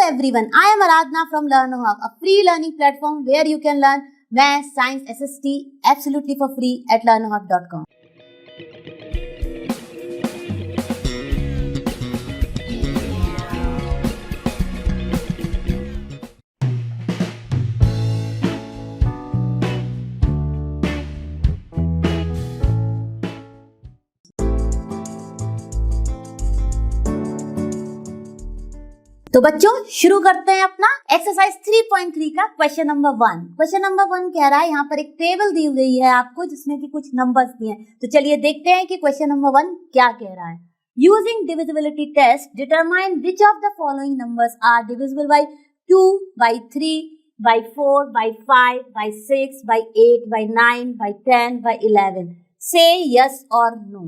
everyone, I am Aradhana from LearnerHub, a free learning platform where you can learn Math, Science, SST absolutely for free at learnerhub.com. तो बच्चों शुरू करते हैं अपना exercise 3.3 का question number 1। Question number 1 कह रहा है, यहाँ पर एक टेबल दी हुई है आपको जिसमें कि कुछ नंबर्स दिए हैं। तो चलिए देखते हैं कि क्वेश्चन नंबर 1 क्या कह रहा है। Using divisibility test determine which of the following numbers are divisible by 2, by 3, by 4, by 5, by 6, by 8, by 9, by 10, by 11। से यस और नो।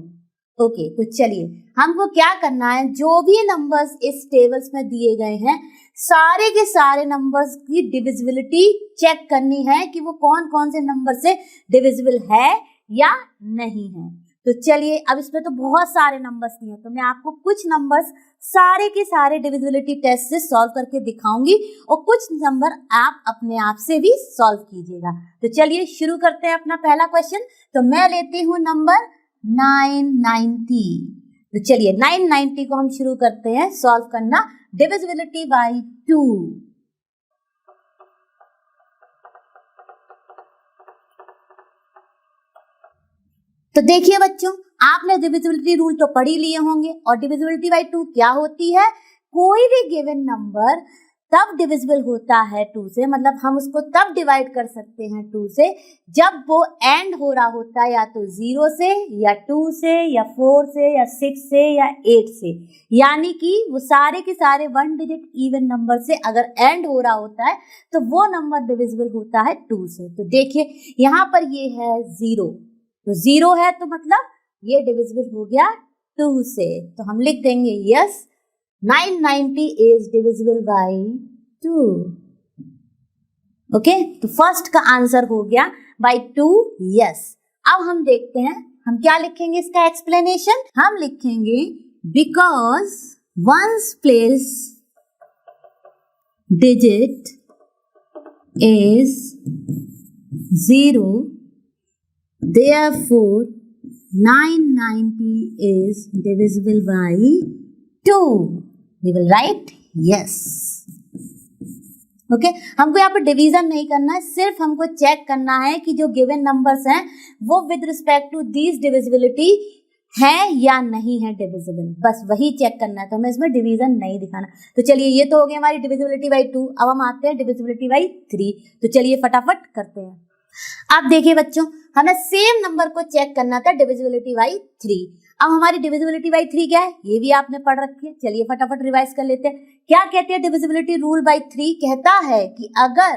ओके, तो चलिए हमको क्या करना है, जो भी नंबर्स इस टेबल्स में दिए गए हैं सारे के सारे नंबर्स की डिविजिबिलिटी चेक करनी है कि वो कौन कौन से नंबर से डिविजिबल है या नहीं है। तो चलिए, अब इसमें तो बहुत सारे नंबर्स दिए हैं, तो मैं आपको कुछ नंबर्स सारे के सारे डिविजिबिलिटी टेस्ट से सॉल्व करके दिखाऊंगी और कुछ नंबर आप अपने आप से भी सॉल्व कीजिएगा। तो चलिए शुरू करते हैं अपना पहला क्वेश्चन। तो मैं लेती हूँ नंबर 990। तो चलिए 990 को हम शुरू करते हैं सॉल्व करना डिविजिबिलिटी बाय 2। तो देखिए बच्चों, आपने डिविजिबिलिटी रूल तो पढ़ ही लिए होंगे और डिविजिबिलिटी बाय 2 क्या होती है, कोई भी गिवन नंबर तब डिविजिबल होता है 2 से, मतलब हम उसको तब डिवाइड कर सकते हैं 2 से जब वो एंड हो रहा होता है या तो 0 से या 2 से या 4 से या 6 से या 8 से, यानी कि वो सारे के सारे 1 डिजिट इवन नंबर से अगर एंड हो रहा होता है तो वो नंबर डिविजिबल होता है 2 से। तो देखिए यहाँ पर ये है 0, तो 0 है तो मतलब ये डिविजिबल हो गया 2 से, तो हम लिख देंगे yes 990 is divisible by 2। Okay, तो फर्स्ट का आंसर हो गया by 2 यस। अब हम देखते हैं हम क्या लिखेंगे, इसका एक्सप्लेनेशन हम लिखेंगे because ones place digit is 0 therefore 990 is divisible by 2। We will write yes। Okay, हमको यहाँ पर डिवीजन नहीं करना है, सिर्फ हमको चेक करना है कि जो गिवन नंबर्स हैं वो with respect to this divisibility है या नहीं है डिविजिबल, बस वही चेक करना है। तो हमें इसमें डिवीजन नहीं दिखाना। तो चलिए ये तो हो गई हमारी डिविजिबिलिटी बाय 2। अब हम आते हैं डिविजिबिलिटी बाय 3। तो चलिए फटाफट करते हैं। अब देखिए बच्चों, हमें सेम नंबर को चेक करना था डिविजिबिलिटी बाय 3। अब हमारी डिविजिबिलिटी बाय 3 क्या है, ये भी आपने पढ़ रखी है। चलिए फटाफट रिवाइज कर लेते हैं। क्या कहते हैं डिविजिबिलिटी रूल बाय 3, कहता है कि अगर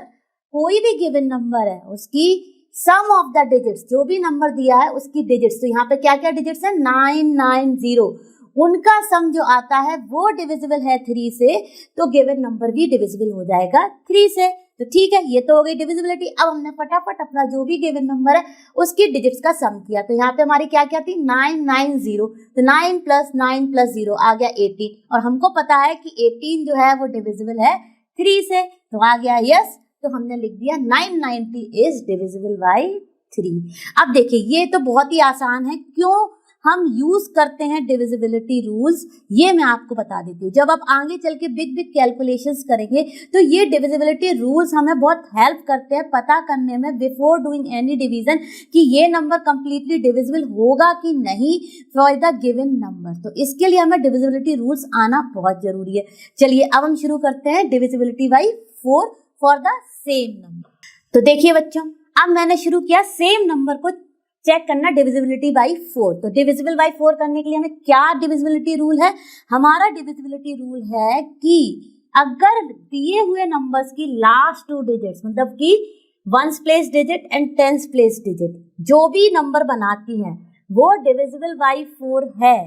कोई भी गिवन नंबर है उसकी सम ऑफ द डिजिट्स, जो भी नंबर दिया है उसकी डिजिट्स, तो यहाँ पे क्या क्या डिजिट्स है 990, उनका सम जो आता है वो डिविजिबल है 3 से, तो गिवन नंबर भी डिविजिबल हो जाएगा 3 से। तो ठीक है, ये तो हो गई डिविजिबिलिटी। अब हमने फटाफट अपना जो भी गिवन नंबर है उसकी डिजिट्स का सम किया। तो यहाँ पे हमारी क्या क्या थी 990, तो 9 + 9 + 0 आ गया 18, और हमको पता है कि 18 जो है वो डिविजिबल है 3 से, तो आ गया यस। तो हमने लिख दिया 990 इज डिविजिबल बाय 3। अब देखिए ये तो बहुत ही आसान है, क्यों हम यूज करते हैं डिविजिबिलिटी रूल्स, ये मैं आपको बता देती हूँ। जब आप आगे चल के बिग बिग कैलकुलेशंस करेंगे तो ये डिविजिबिलिटी रूल्स हमें बहुत हेल्प करते हैं पता करने में बिफोर डूइंग एनी डिवीजन कि ये नंबर कंप्लीटली डिविजिबल होगा कि नहीं फॉर द गिवन नंबर। तो इसके लिए हमें डिविजिबिलिटी रूल्स आना बहुत जरूरी है। चलिए अब हम शुरू करते हैं divisibility bye 4 for the same number. तो देखिए बच्चों, अब मैंने शुरू किया सेम नंबर को चेक करना डिविजिबिलिटी बाय 4। तो डिविजिबल बाय 4 करने के लिए हमें क्या डिविजिबिलिटी रूल है, हमारा डिविजिबिलिटी रूल है कि अगर दिए हुए नंबर्स की लास्ट 2 डिजिट्स, मतलब कि 1s place digit and 10s place digit जो भी नंबर बनाती हैं वो डिविजिबल बाय 4 है,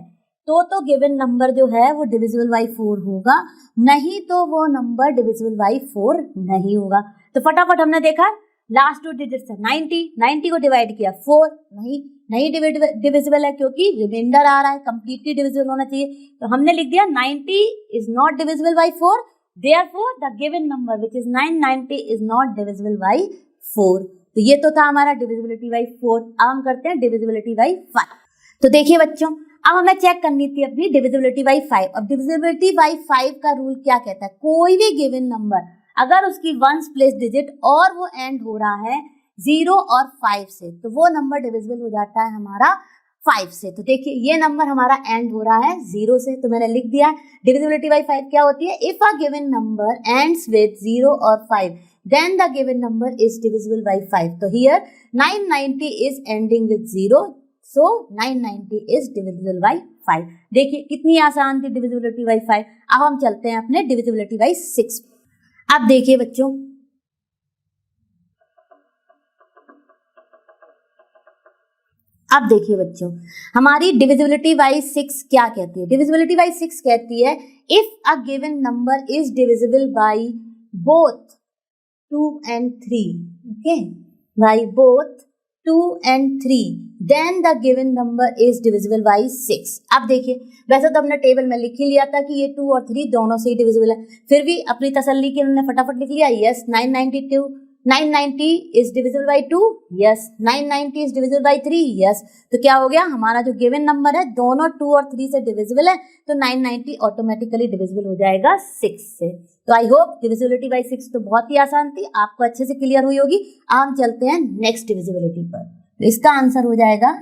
तो गिवन नंबर जो है वो डिविजिबल बाय 4 होगा, नहीं तो वो नंबर डिविजिबल बाय 4 नहीं होगा। तो फटाफट हमने देखा लास्ट 2 डिजिट्स है 90 को डिवाइड किया 4, नहीं डिविजिबल है क्योंकि रिमाइंडर आ रहा है, कंप्लीटली डिविजिबल होना चाहिए। तो हमने लिख दिया 90 is not divisible by 4, therefore the given number which is 990 is not divisible by 4. तो ये तो था हमारा डिविजिबिलिटी बाई 4. अब हम करते हैं डिविजिबिलिटी बाई 5. तो देखिए बच्चों, अब हमें चेक करनी थी अपनी डिविजिबिलिटी बाई 5. अब डिविजिबिलिटी बाई 5 का रूल क्या कहता है, कोई भी गिवन नंबर अगर उसकी वंस प्लेस डिजिट और वो एंड हो रहा है 0 और 5 से, तो वो नंबर डिविजिबल हो जाता है हमारा 5 से. तो देखिए ये नंबर हमारा एंड हो रहा है 0 से, तो मैंने लिख दिया डिविजिबिलिटी बाई 5 क्या होती है, if a given number ends with 0 और 5 then the given number is divisible by 5. तो here 990 is ending with 0, so 990 is divisible by 5. देखिए कितनी आसान थी डिविजिबिलिटी बाई 5. अब हम चलते हैं अपने डिविजिबिलिटी बाई 6. अब देखिए बच्चों, अब देखिए बच्चों, हमारी डिविजिबिलिटी बाई 6 क्या कहती है. डिविजिबिलिटी बाई 6 कहती है if a given number is divisible by both 2 and 3, okay, by both 2 and 3, then the given number is divisible by 6. अब देखिए, वैसे तो हमने टेबल में लिख ही लिया था कि ये 2 और 3 दोनों से ही डिविजिबल है, फिर भी अपनी तसल्ली के हमने फटाफट लिख लिया yes 990 is divisible by 2, yes 990 is divisible by 3, yes. तो क्या हो गया, हमारा जो गिवन नंबर है दोनों 2 और 3 से डिविजिबल है, तो 990 ऑटोमेटिकली डिविजिबल हो जाएगा 6 से. तो आई होप डिविजिबिलिटी बाई 6 तो बहुत ही आसान थी, आपको अच्छे से क्लियर हुई होगी. अब हम चलते हैं नेक्स्ट डिविजिबिलिटी पर. तो इसका आंसर हो जाएगा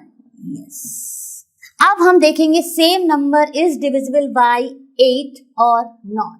यस. अब हम देखेंगे same number is divisible by 8 और नॉट.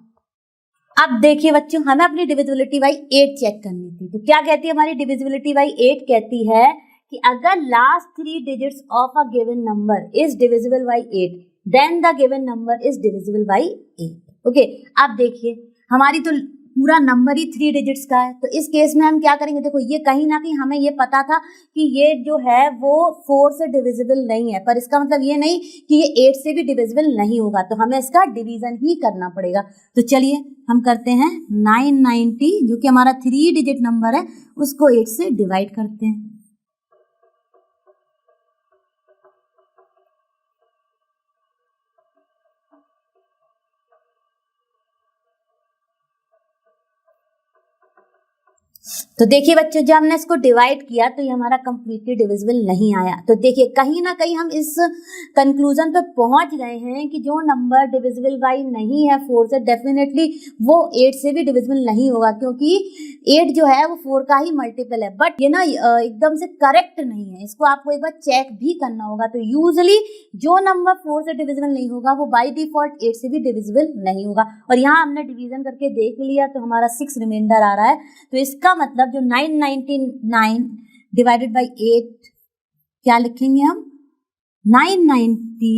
अब देखिए बच्चों, हमें अपनी डिविजिबिलिटी बाई 8 चेक करनी थी. तो क्या कहती है हमारी डिविजिबिलिटी बाई 8, कहती है कि अगर last 3 digits of a given number is divisible by 8 then the given number is divisible by 8. Okay, अब देखिए हमारी तो पूरा नंबर ही 3 डिजिट्स का है, तो इस केस में हम क्या करेंगे, देखो ये कहीं ना कहीं हमें ये पता था कि ये जो है वो 4 से डिविजिबल नहीं है, पर इसका मतलब ये नहीं कि ये 8 से भी डिविजिबल नहीं होगा, तो हमें इसका डिवीजन ही करना पड़ेगा. तो चलिए हम करते हैं 990 जो कि हमारा 3 डिजिट नंबर है उसको 8 से डिवाइड करते हैं. तो देखिए बच्चों, जब हमने इसको डिवाइड किया तो ये हमारा कंप्लीटली डिविजिबल नहीं आया. तो देखिए कहीं ना कहीं हम इस कंक्लूजन पे पहुंच गए हैं कि जो नंबर डिविजिबल बाई नहीं है 4 से, डेफिनेटली वो 8 से भी डिविजिबल नहीं होगा, क्योंकि 8 जो है वो 4 का ही मल्टीपल है. बट ये ना एकदम से करेक्ट नहीं है, इसको आपको एक बार चेक भी करना होगा. तो यूजुअली जो नंबर 4 से डिविजिबल नहीं होगा वो बाई डिफॉल्ट 8 से भी डिविजिबल नहीं होगा. और यहाँ हमने डिवीजन करके देख लिया तो हमारा 6 रिमाइंडर आ रहा है. तो इसका मतलब जो 999 डिवाइडेड बाई 8 क्या लिखेंगे हम, 990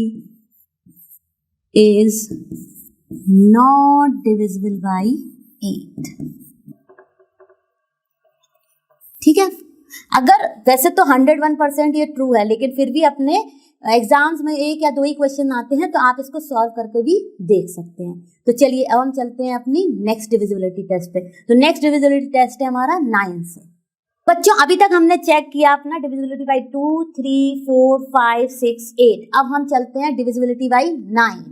इज नॉट डिविजिबल बाई 8. ठीक है, अगर वैसे तो 101% ये ट्रू है, लेकिन फिर भी अपने एग्जाम्स में 1 या 2 ही क्वेश्चन आते हैं, तो आप इसको सॉल्व करके भी देख सकते हैं. तो चलिए अब हम चलते हैं अपनी नेक्स्ट डिविजिबिलिटी टेस्ट पे. तो नेक्स्ट डिविजिबिलिटी टेस्ट है हमारा 9 से. बच्चों अभी तक हमने चेक किया अपना डिविजिबिलिटी बाई 2, 3, 4, 5, 6, 8. अब हम चलते हैं डिविजिबिलिटी बाई 9.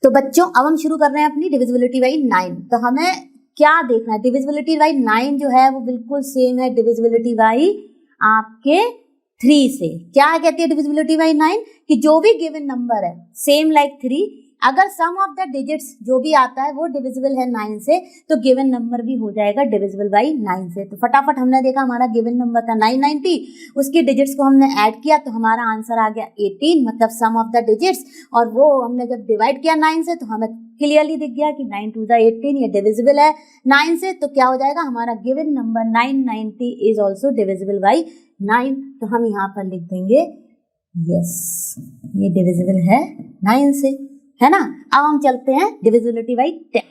तो बच्चों अब हम शुरू कर रहे हैं अपनी डिविजिबिलिटी बाई 9. तो हमें क्या देखना है, डिविजिबिलिटी बाई 9 जो है वो बिल्कुल सेम है डिविजिबिलिटी बाई आपके 3 से. क्या कहती है डिविजिबिलिटी बाई 9, कि जो भी गिवन नंबर है सेम लाइक 3, अगर सम ऑफ द डिजिट्स जो भी आता है वो डिविजिबल है 9 से, तो गिवन नंबर भी हो जाएगा डिविजिबल बाई 9 से. तो फटाफट हमने देखा हमारा गिवन नंबर था 990, उसकी डिजिट्स को हमने ऐड किया तो हमारा आंसर आ गया 18, मतलब सम ऑफ द डिजिट्स. और वो हमने जब डिवाइड किया 9 से तो हमें क्लियरली दिख गया कि 9 2 18 ये डिविजिबल है 9 से. तो क्या हो जाएगा, हमारा given number 990 is also divisible by 9. तो हम यहाँ पर लिख देंगे यस, ये डिविजिबल है 9 से, है ना. अब हम चलते हैं डिविजिबिलिटी बाई 10.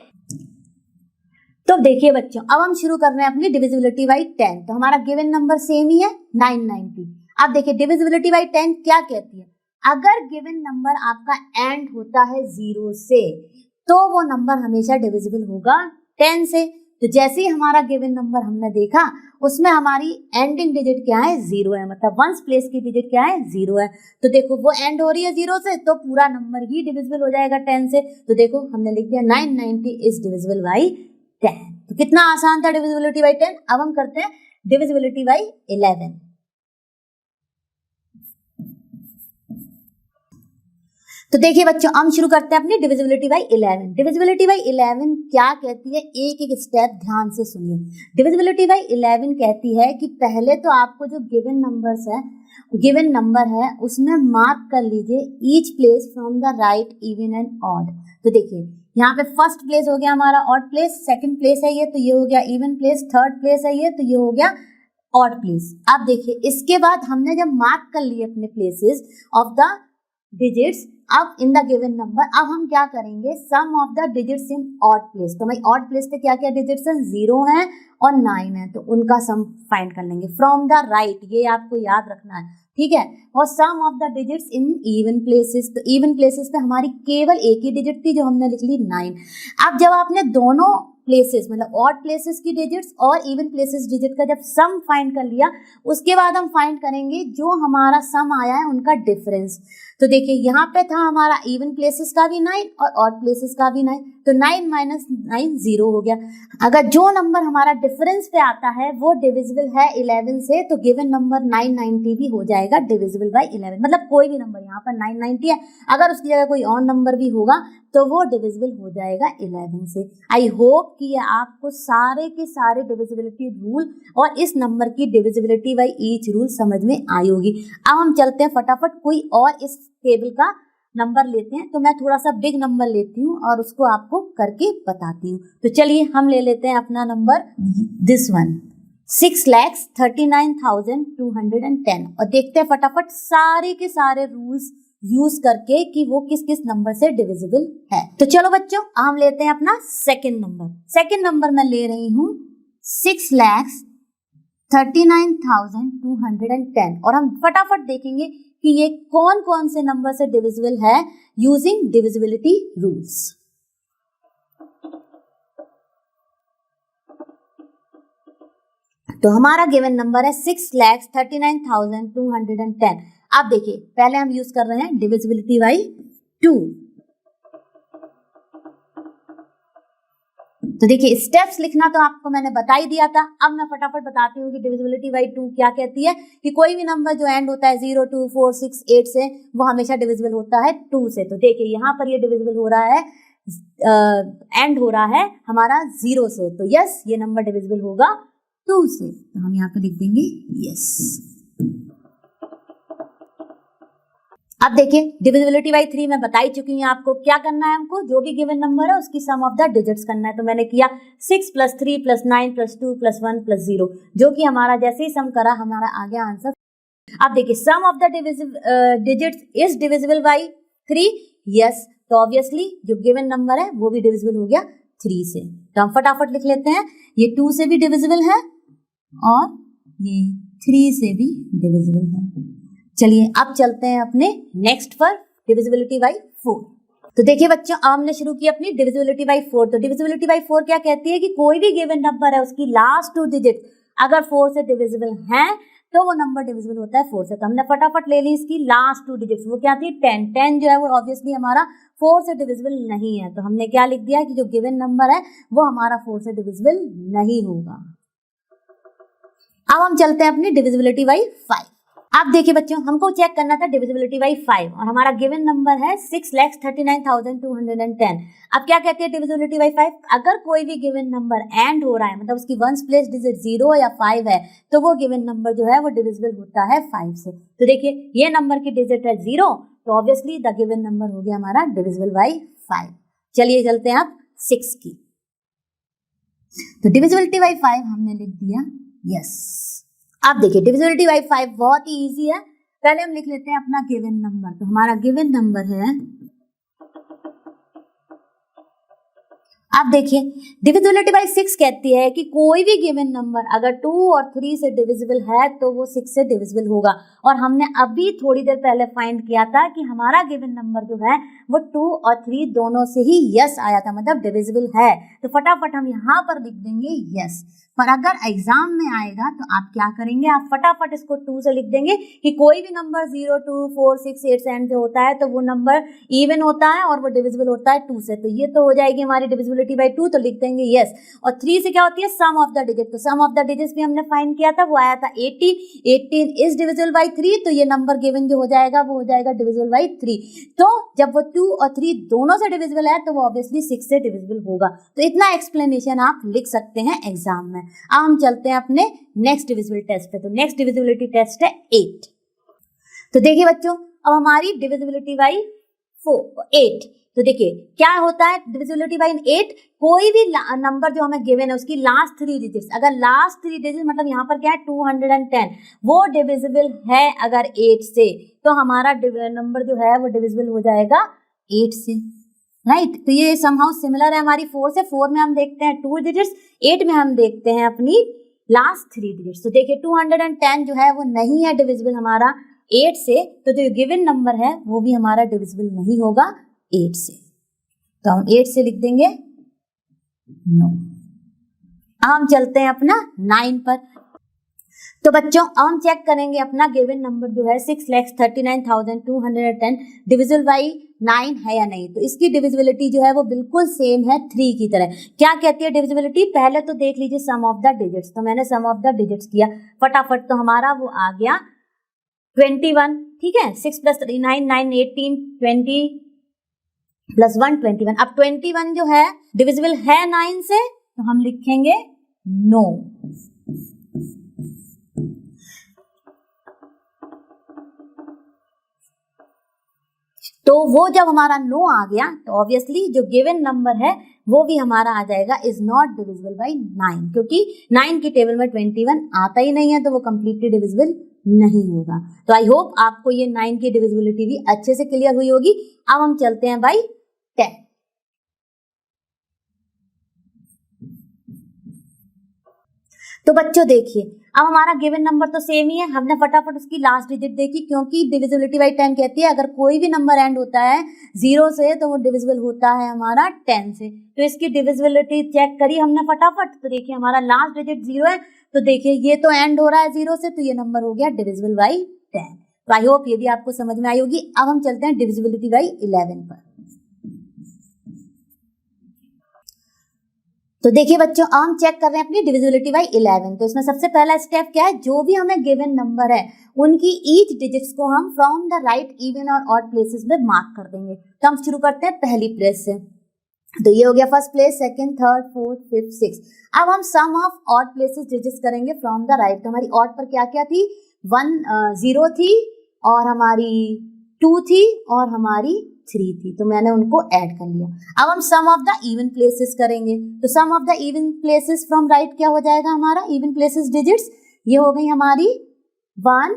तो देखिए बच्चों, अब हम शुरू कर रहे हैं अपनी डिविजिबिलिटी बाई 10. तो हमारा गिवन नंबर सेम ही है 990. अब देखिए डिविजिबिलिटी बाई 10 क्या कहती है, अगर गिवन नंबर आपका एंड होता है 0 से, तो वो नंबर हमेशा डिविजिबल होगा 10 से. तो जैसे ही हमारा गिवन नंबर हमने देखा उसमें हमारी एंडिंग डिजिट क्या है, 0 है, मतलब वंस प्लेस की डिजिट क्या है, 0 है। तो देखो वो एंड हो रही है 0 से, तो पूरा नंबर ही डिविजिबल हो जाएगा 10 से। तो देखो हमने लिख दिया 990 इज डिविजिबल बाई 10। तो कितना आसान था डिविजिबिलिटी बाई 10। अब हम करते हैं डिविजिबिलिटी बाई 11। तो देखिए बच्चों, हम शुरू करते हैं अपनी डिविजिबिलिटी बाई 11। डिविजिबिलिटी बाई 11 क्या कहती है, एक एक स्टेप ध्यान से सुनिए। डिविजिबिलिटी बाई 11 कहती है कि पहले तो आपको जो गिवन नंबर है उसमें मार्क कर लीजिए each place from the right, even and odd. तो देखिए यहाँ पे फर्स्ट प्लेस हो गया हमारा ऑड प्लेस, सेकंड प्लेस है ये, तो ये हो गया इवन प्लेस, थर्ड प्लेस है ये, तो ये हो गया ऑड प्लेस। अब देखिए इसके बाद हमने जब मार्क कर लिए अपने प्लेसेस ऑफ द डिजिट्स अब इन द गिवन नंबर, अब हम क्या करेंगे, sum of the digits in odd place. तो भाई ऑड प्लेस पे क्या क्या डिजिट्स हैं, 0 है और 9 है, तो उनका सम फाइंड कर लेंगे फ्रॉम द राइट, ये आपको याद रखना है, ठीक है। और sum of the digits in even places, तो इवन प्लेसेस पे हमारी केवल एक ही डिजिट थी जो हमने लिख ली 9। अब जब आपने दोनों प्लेसेस मतलब ऑड प्लेसेस की डिजिट्स और इवन प्लेसेस डिजिट का जब सम फाइंड कर लिया, उसके बाद हम फाइंड करेंगे जो हमारा सम आया है उनका डिफरेंस। तो देखिए यहाँ पे था हमारा इवन प्लेसेस का भी 9 और ऑड प्लेसेस का भी 9, तो 9 माइनस 9 0 हो गया। अगर जो नंबर हमारा डिफरेंस पे आता है वो डिविजिबल है 11 से, तो गिवन नंबर 990 भी हो जाएगा डिविजिबल बाय 11। मतलब कोई भी नंबर, यहाँ पर 990 है, अगर उसकी जगह कोई और नंबर भी होगा तो वो डिविजिबल हो जाएगा 11 से। आई होप कि ये आपको सारे के सारे डिविजिबिलिटी रूल और इस नंबर की डिविजिबिलिटी बाय ईच रूल समझ में आई होगी। अब हम चलते हैं फटाफट कोई और इस टेबल का नंबर लेते हैं। तो मैं थोड़ा सा बिग नंबर लेती हूँ और उसको आपको करके बताती हूँ। तो चलिए हम ले लेते हैं अपना नंबर दिस वन, 6,39,210 और देखते हैं फटाफट सारे के सारे रूल्स यूज करके कि वो किस किस नंबर से डिविजिबल है। तो चलो बच्चों हम लेते हैं अपना सेकंड नंबर। सेकंड नंबर मैं ले रही हूँ 6,39,210 और हम फटाफट देखेंगे कि ये कौन कौन से नंबर से डिविजिबल है यूजिंग डिविजिबिलिटी रूल्स। तो हमारा गिवन नंबर है 6,39,210। अब देखिए पहले हम यूज कर रहे हैं डिविजिबिलिटी बाई 2। तो देखिए स्टेप्स लिखना तो आपको मैंने बता ही दिया था। अब मैं फटाफट बताती हूँ कि डिविजिबिलिटी बाई 2 क्या कहती है, कि कोई भी नंबर जो एंड होता है 0, 2, 4, 6, 8 से वो हमेशा डिविजिबल होता है 2 से। तो देखिए यहाँ पर ये डिविजिबल हो रहा है, एंड हो रहा है हमारा 0 से, तो यस ये नंबर डिविजिबल होगा 2 से। तो हम यहाँ पे लिख देंगे यस। अब देखिए डिविजिबिलिटी बाई 3 मैं बता ही चुकी हूँ आपको क्या करना है, हमको जो भी गिवन नंबर है उसकी सम ऑफ द डिजिट्स करना है। तो मैंने किया 6 + 3 + 9 + 2 + 1 + 0, जो कि हमारा जैसे ही सम करा हमारा आ गया आंसर। अब देखिए sum of the digits is divisible by 3, yes. तो ऑब्वियसली जो गिवन नंबर है वो भी डिविजिबल हो गया 3 से। तो हम फटाफट लिख लेते हैं, ये 2 से भी डिविजिबल है और ये 3 से भी डिविजिबल है। चलिए अब चलते हैं अपने नेक्स्ट पर, डिविजिबिलिटी बाई 4। तो देखिए बच्चों हमने शुरू की अपनी डिविजिबिलिटी बाई 4। तो डिविजिबिलिटी बाई 4 क्या कहती है कि कोई भी गिवन नंबर है उसकी लास्ट 2 डिजिट अगर 4 से डिविजिबल हैं तो वो नंबर डिविजिबल होता है 4 से। तो हमने फटाफट ले ली इसकी लास्ट 2 डिजिट्स, वो क्या थी 10। 10 जो है वो ऑब्वियसली हमारा 4 से डिविजिबल नहीं है, तो हमने क्या लिख दिया कि जो गिवन नंबर है वो हमारा 4 से डिविजिबल नहीं होगा। अब हम चलते हैं अपनी डिविजिबिलिटी बाई 5। अब देखिए बच्चों हमको चेक करना था डिविजिबिलिटी बाई 5 और हमारा गिवन नंबर है 6,39,210। अब क्या कहती है डिविजिबिलिटी बाई 5, अगर कोई भी गिवन नंबर एंड हो रहा है मतलब उसकी वंस प्लेस डिजिट 0 या 5 है तो वो गिवन नंबर जो है वो डिविजिबल होता है 5 से। तो देखिए ये नंबर की डिजिट है 0, तो ऑब्वियसली द गिवन नंबर हो गया हमारा डिविजिबल बाई 5। चलिए चलते हैं अब 6 की। तो डिविजिबिलिटी बाई 5 हमने लिख दिया यस। अब देखिए डिविजिबिलिटी बाई 5 बहुत ही इजी है। पहले हम लिख लेते हैं अपना गिवन नंबर। तो हमारा गिवन नंबर है, आप देखिए डिविजिबिलिटी बाय 6 कहती है कि कोई भी गिवन नंबर अगर 2 और 3 से डिविजिबल है तो वो 6 से डिविजिबल होगा। और हमने अभी थोड़ी देर पहले फाइंड किया था कि हमारा गिवन नंबर जो है वो 2 और 3 दोनों से ही यस आया था, मतलब डिविजिबल है। तो फटाफट हम यहाँ पर लिख देंगे यस। पर अगर एग्जाम में आएगा तो आप क्या करेंगे, आप फटाफट इसको 2 से लिख देंगे कि कोई भी नंबर 0, 2, 4, 6, 8 से एंड से होता है तो वो नंबर इवन होता है और वो डिविजिबल होता है 2 से। तो ये तो हो जाएगी हमारी डिविजिबिलिटी बाय 2, तो लिख देंगे यस। और 3 से क्या होती है, सम ऑफ द डिजिट। तो सम ऑफ द डिजिट्स भी हमने फाइंड किया था, वो आया था 80। 18 इज डिविजिबल बाय 3, तो ये नंबर गिवन जो हो जाएगा वो हो जाएगा डिविजिबल बाय 3। तो जब वो 2 और 3 दोनों से डिविजिबल है तो वो ऑब्वियसली 6 से डिविजिबल होगा। तो इतना एक्सप्लेनेशन आप लिख सकते हैं एग्जाम में। अब हम चलते हैं अपने नेक्स्ट डिविजिबिलिटी टेस्ट पे। तो नेक्स्ट डिविजिबिलिटी टेस्ट है 8। तो देखिए बच्चों, अब हमारी डिविजिबिलिटी बाय 8। तो देखिए क्या होता है डिविजिबिलिटी बाय 8, कोई भी नंबर जो हमें गिवन है उसकी लास्ट 3 डिजिट्स, अगर लास्ट 3 डिजिट मतलब यहाँ पर क्या है 210, वो डिविजिबल है अगर 8 से, तो हमारा नंबर जो है वो डिविजिबल हो जाएगा 8 से, राइट। तो ये समहाउ सिमिलर है हमारी 4 से। 4 में हम देखते हैं 2 डिजिट्स, 8 में हम देखते हैं अपनी लास्ट 3 डिजिट्स। तो देखिए 210 जो है वो नहीं है डिविजिबल हमारा 8 से, तो जो गिवन नंबर है वो भी हमारा डिविजिबल नहीं होगा 8 से। तो हम 8 से लिख देंगे नो। अब हम चलते हैं अपना 9 पर। तो बच्चों अब हम चेक करेंगे अपना गिवन नंबर जो है 6,39,210 डिविजिबल बाई 9 है या नहीं। तो इसकी डिविजिबिलिटी जो है वो बिल्कुल सेम है 3 की तरह। क्या कहती है डिविजिबिलिटी, पहले तो देख लीजिए सम ऑफ द डिजिट्स। तो मैंने सम ऑफ द डिजिट्स किया फटाफट, तो हमारा वो आ गया 21, ठीक है। 6 + 3 9 9 18 20 + 1 21। अब 21 जो है डिविजिबल है 9 से, तो हम लिखेंगे नो। तो वो जब हमारा नो आ गया तो ऑब्वियसली जो गिवन नंबर है वो भी हमारा आ जाएगा इज नॉट डिविजिबल बाय 9, क्योंकि 9 की टेबल में 21 आता ही नहीं है, तो वो कंप्लीटली डिविजिबल नहीं होगा। तो आई होप आपको ये 9 की डिविजिबिलिटी भी अच्छे से क्लियर हुई होगी। अब हम चलते हैं बाय 10। तो बच्चों देखिए अब हमारा गिवन नंबर तो सेम ही है, हमने फटाफट उसकी लास्ट डिजिट देखी, क्योंकि डिविजिबिलिटी बाय 10 कहती है अगर कोई भी नंबर एंड होता है 0 से तो वो डिविजिबल होता है हमारा 10 से। तो इसकी डिविजिबिलिटी चेक करी हमने फटाफट, तो देखिए हमारा लास्ट डिजिट 0 है, तो देखिए ये तो एंड हो रहा है 0 से, तो ये नंबर हो गया डिविजिबल बाय 10। तो आई होप ये भी आपको समझ में आई होगी। अब हम चलते हैं डिविजिबिलिटी बाय 11 पर। तो देखिए बच्चों अब हम चेक कर रहे हैं अपनी डिविजिबिलिटी बाय 11। तो इसमें सबसे पहला स्टेप क्या है, जो भी हमें गिवन नंबर है उनकी ईच डिजिट्स को हम फ्रॉम द राइट इवन और ऑड प्लेसेस में मार्क कर देंगे। तो हम शुरू करते हैं पहली प्लेस से। तो ये हो गया first place, second, third, fourth, fifth, six. अब हम sum of odd places digits करेंगे फ्रॉम द राइट। तो हमारी ऑड पर क्या क्या थी, 0 थी और हमारी 2 थी और हमारी 3 थी, तो मैंने उनको ऐड कर लिया। अब हम sum of the even places करेंगे। तो sum of the even places from right क्या हो जाएगा हमारा, इवन प्लेसेस डिजिट्स ये हो गई हमारी 1,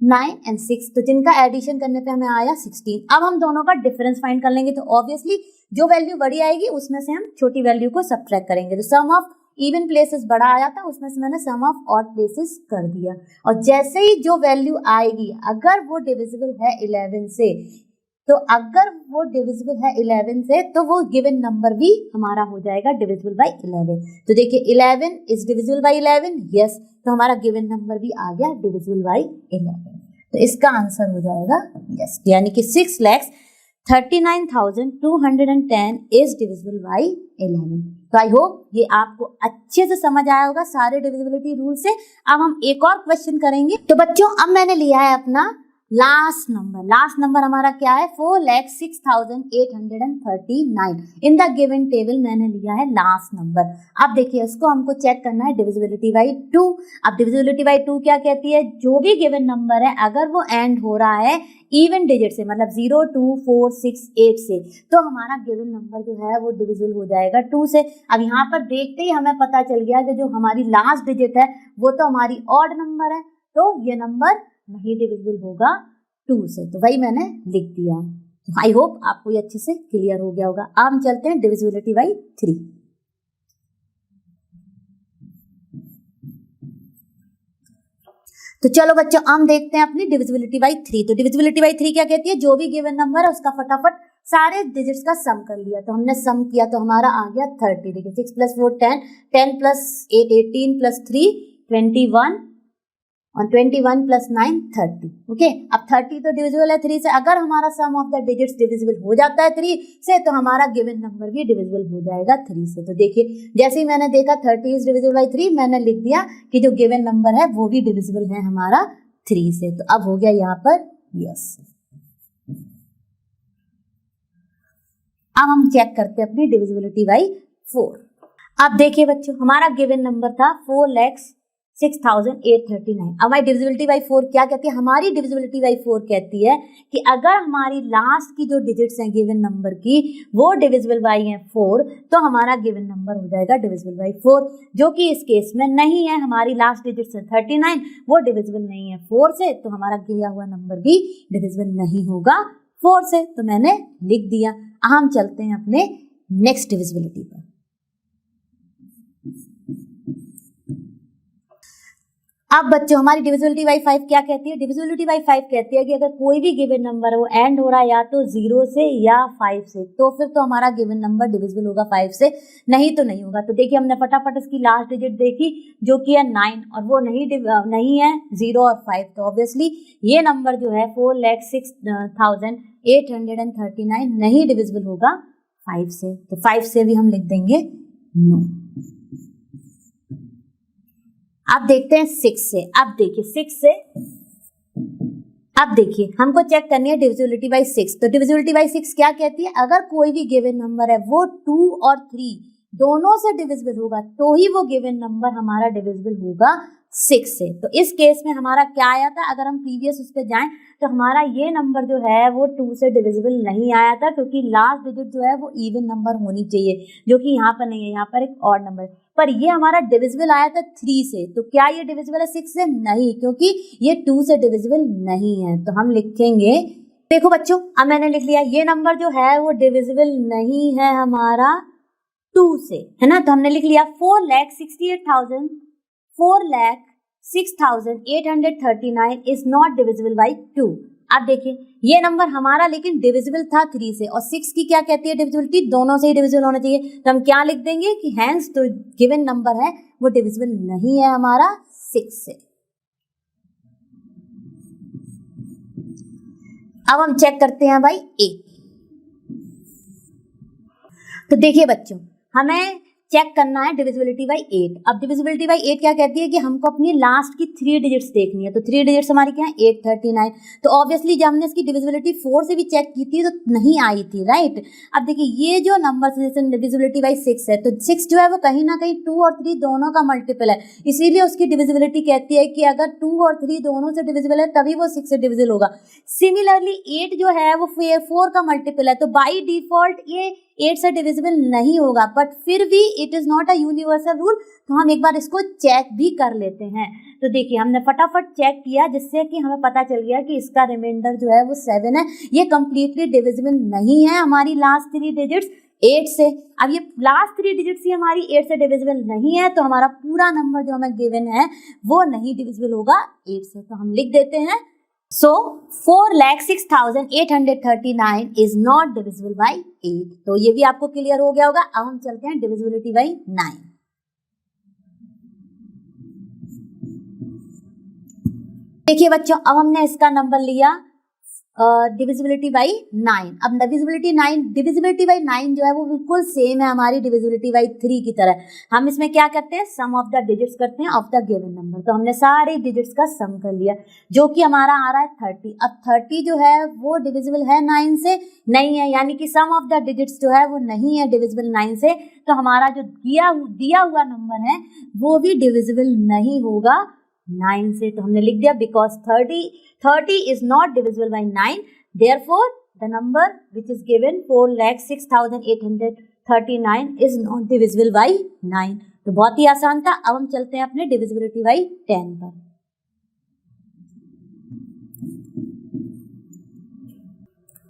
9 and 6, तो जिनका एडिशन करने पे हमें आया 16। अब हम दोनों का डिफरेंस फाइंड कर लेंगे। तो ऑब्वियसली जो वैल्यू बड़ी आएगी उसमें से हम छोटी वैल्यू को सब्ट्रैक्ट करेंगे। तो सम ऑफ इवन प्लेसेस बड़ा आया था, उसमें से मैंने सम ऑफ ऑड प्लेसेस कर दिया। और जैसे ही जो वैल्यू आएगी अगर वो डिविजिबल है 11 से, तो अगर वो डिविजिबल है 11 से तो वो गिवन नंबर भी हमारा हो जाएगा डिविजिबल बाय 11। तो देखिए 11 इज डिविजिबल बाय 11, यस, तो हमारा गिवन नंबर भी आ गया डिविजिबल बाय 11। तो इसका आंसर हो जाएगा यस, यानी कि 6,39,210 इज डिविजिबल बाय 11। तो आई होप ये आपको अच्छे से समझ आया होगा सारे डिविजिबिलिटी रूल से। अब हम एक और क्वेश्चन करेंगे। तो बच्चों अब मैंने लिया है अपना लास्ट नंबर हमारा क्या है, 4,06,839 इन द गिवन टेबल मैंने लिया है लास्ट नंबर। अब देखिए इसको हमको चेक करना है डिविजिबिलिटी बाय 2। अब डिविजिबिलिटी बाय 2 क्या कहती है, जो भी गिवन नंबर है अगर वो एंड हो रहा है इवन डिजिट से, मतलब 0, 2, 4, 6, 8 से, तो हमारा गिवन नंबर जो है वो डिविजिबल हो जाएगा 2 से। अब यहाँ पर देखते ही हमें पता चल गया कि जो हमारी लास्ट डिजिट है वो तो हमारी ऑड नंबर है, तो ये नंबर नहीं डिविजिबल होगा 2 से, तो वही मैंने लिख दिया। आई होप आपको ये अच्छे से क्लियर हो गया होगा। अब हम चलते हैं डिविजिबिलिटी बाय 3। तो चलो बच्चों हम देखते हैं अपनी डिविजिबिलिटी बाई 3। तो डिविजिबिलिटी बाई 3 क्या कहती है, जो भी गिवन नंबर है उसका फटाफट सारे डिजिट्स का सम कर लिया। तो हमने सम किया तो हमारा आ गया 30। देखिए 6 + 4 10, 10 + 8 18 + 3 21 और 21 + 9 30। ओके, अब 30 तो डिविजिबल है 3 से। अगर हमारा सम ऑफ द डिजिट्स डिविजिबल हो जाता है 3 से तो हमारा गिवन नंबर भी डिविजिबल हो जाएगा 3 से। तो देखिए जैसे ही मैंने देखा 30 इज डिविजिबल बाई 3, मैंने लिख दिया कि जो गिवन नंबर है वो भी डिविजिबल है हमारा 3 से। तो अब हो गया यहाँ पर यस। अब हम चेक करते हैं अपनी डिविजिबिलिटी बाई 4। अब देखिए बच्चों हमारा गिवन नंबर था 4,06,839। अब हमारी डिविजिबिलिटी बाई 4 क्या कहती है, हमारी डिविजिबिलिटी बाई 4 कहती है कि अगर हमारी लास्ट की जो डिजिट्स हैं गिवन नंबर की वो डिविजिबल बाई है 4 तो हमारा गिवन नंबर हो जाएगा डिविजिबल बाई 4, जो कि इस केस में नहीं है। हमारी लास्ट डिजिट्स है 39, वो डिविजिबल नहीं है 4 से, तो हमारा दिया हुआ नंबर भी डिविजिबल नहीं होगा 4 से। तो मैंने लिख दिया। हम चलते हैं अपने नेक्स्ट डिविजिबिलिटी पर। अब बच्चों हमारी डिविजिबिलिटी बाई 5 क्या कहती है, डिविजिबिलिटी बाई 5 कहती है कि अगर कोई भी गिवन नंबर है वो एंड हो रहा है या तो 0 से या 5 से, तो फिर तो हमारा गिवन नंबर डिविजिबल होगा 5 से, नहीं तो नहीं होगा। तो देखिए हमने फटाफट इसकी लास्ट डिजिट देखी जो कि है 9 और वो नहीं है 0 और 5। तो ऑब्वियसली ये नंबर जो है 4,06,839 नहीं डिविजिबल होगा 5 से। तो 5 से भी हम लिख देंगे नो। अब देखते हैं 6 से। अब देखिए 6 से, अब देखिए हमको चेक करनी है डिविजिबिलिटी बाई 6। तो डिविजिबिलिटी बाई 6 क्या कहती है, अगर कोई भी गिवन नंबर है वो 2 और 3 दोनों से डिविजिबल होगा तो ही वो गिवन नंबर हमारा डिविजिबल होगा 6 से। तो इस केस में हमारा क्या आया था, अगर हम प्रीवियस उस पर जाएं तो हमारा ये नंबर जो है वो 2 से डिविजिबल नहीं आया था, क्योंकि लास्ट डिजिट जो है वो इवन नंबर होनी चाहिए, जो कि यहाँ पर नहीं है, यहाँ पर एक ऑड नंबर। पर ये हमारा डिविजिबल आया था 3 से, तो क्या ये डिविजिबल है 6 से? नहीं, क्योंकि ये 2 से डिविजिबल नहीं है। तो हम लिखेंगे, देखो बच्चों अब मैंने लिख लिया ये नंबर जो है वो डिविजिबल नहीं है हमारा 2 से, है ना। तो हमने लिख लिया 4,06,839 इज नॉट डिविजिबल बाई 2। अब देखिए ये नंबर हमारा लेकिन डिविजिबल था 3 से, और 6 की क्या कहती है डिविजिबिलिटी, दोनों से ही डिविजिबल होना चाहिए। तो हम क्या लिख देंगे कि हैंस तो गिवन नंबर है वो डिविजिबल नहीं है हमारा 6 से। अब हम चेक करते हैं भाई 8। तो देखिए बच्चों हमें चेक करना है डिविजिबिलिटी बाई 8। अब डिविजिबिलिटी बाई 8 क्या कहती है कि हमको अपनी लास्ट की 3 डिजिट्स देखनी है। तो 3 डिजिट्स हमारी क्या है 839। तो ऑब्वियसली जब हमने इसकी डिविजिबिलिटी 4 से भी चेक की थी तो नहीं आई थी, राइट। अब देखिए ये जो नंबर जैसे डिविजिबिलिटी बाई 6 है, तो 6 जो है वो कहीं ना कहीं 2 और 3 दोनों का मल्टीपल है, इसीलिए उसकी डिविजिबिलिटी कहती है कि अगर 2 और 3 दोनों से डिविजिबल है तभी वो 6 से डिविजिबल होगा। सिमिलरली 8 जो है वो 4 का मल्टीपल है, तो बाई डिफॉल्ट ये 8 से डिविजिबल नहीं होगा, बट फिर भी it is not a universal rule. तो हम एक बार इसको चेक भी कर लेते हैं। तो देखिए हमने फटाफट चेक किया जिससे कि हमें पता चल गया कि इसका रिमाइंडर जो है वो 7 है। ये कंप्लीटली डिविजिबल नहीं है हमारी लास्ट 3 डिजिट्स 8 से। अब ये लास्ट 3 डिजिट्स ही हमारी 8 से डिविजिबल नहीं है, तो हमारा पूरा नंबर जो हमें गिवन है वो नहीं डिविजिबल होगा 8 से। तो हम लिख देते हैं So 4,06,839 is not divisible by 8। तो ये भी आपको क्लियर हो गया होगा। अब हम चलते हैं डिविजिबिलिटी बाई 9। देखिए बच्चों अब हमने इसका नंबर लिया डिविजिबिलिटी बाई 9। अब डिविजिबिलिटी बाई 9 जो है वो बिल्कुल सेम है हमारी डिविजिबिलिटी बाई 3 की तरह। हम इसमें क्या करते हैं, सम ऑफ द डिजिट्स करते हैं ऑफ द गिवन नंबर। तो हमने सारे डिजिट्स का सम कर लिया जो कि हमारा आ रहा है 30। अब 30 जो है वो डिविजिबल है 9 से नहीं है, यानी कि सम ऑफ द डिजिट्स जो है वो नहीं है डिविजिबल 9 से। तो हमारा जो दिया हुआ नंबर है वो भी डिविजिबल नहीं होगा 9 से। तो हमने लिख दिया because 30 is not divisible by 9, therefore the number which is given 4,06,839 is not divisible by 9। तो बहुत ही आसान था। अब हम चलते हैं अपने डिविजिबिलिटी बाई 10 पर।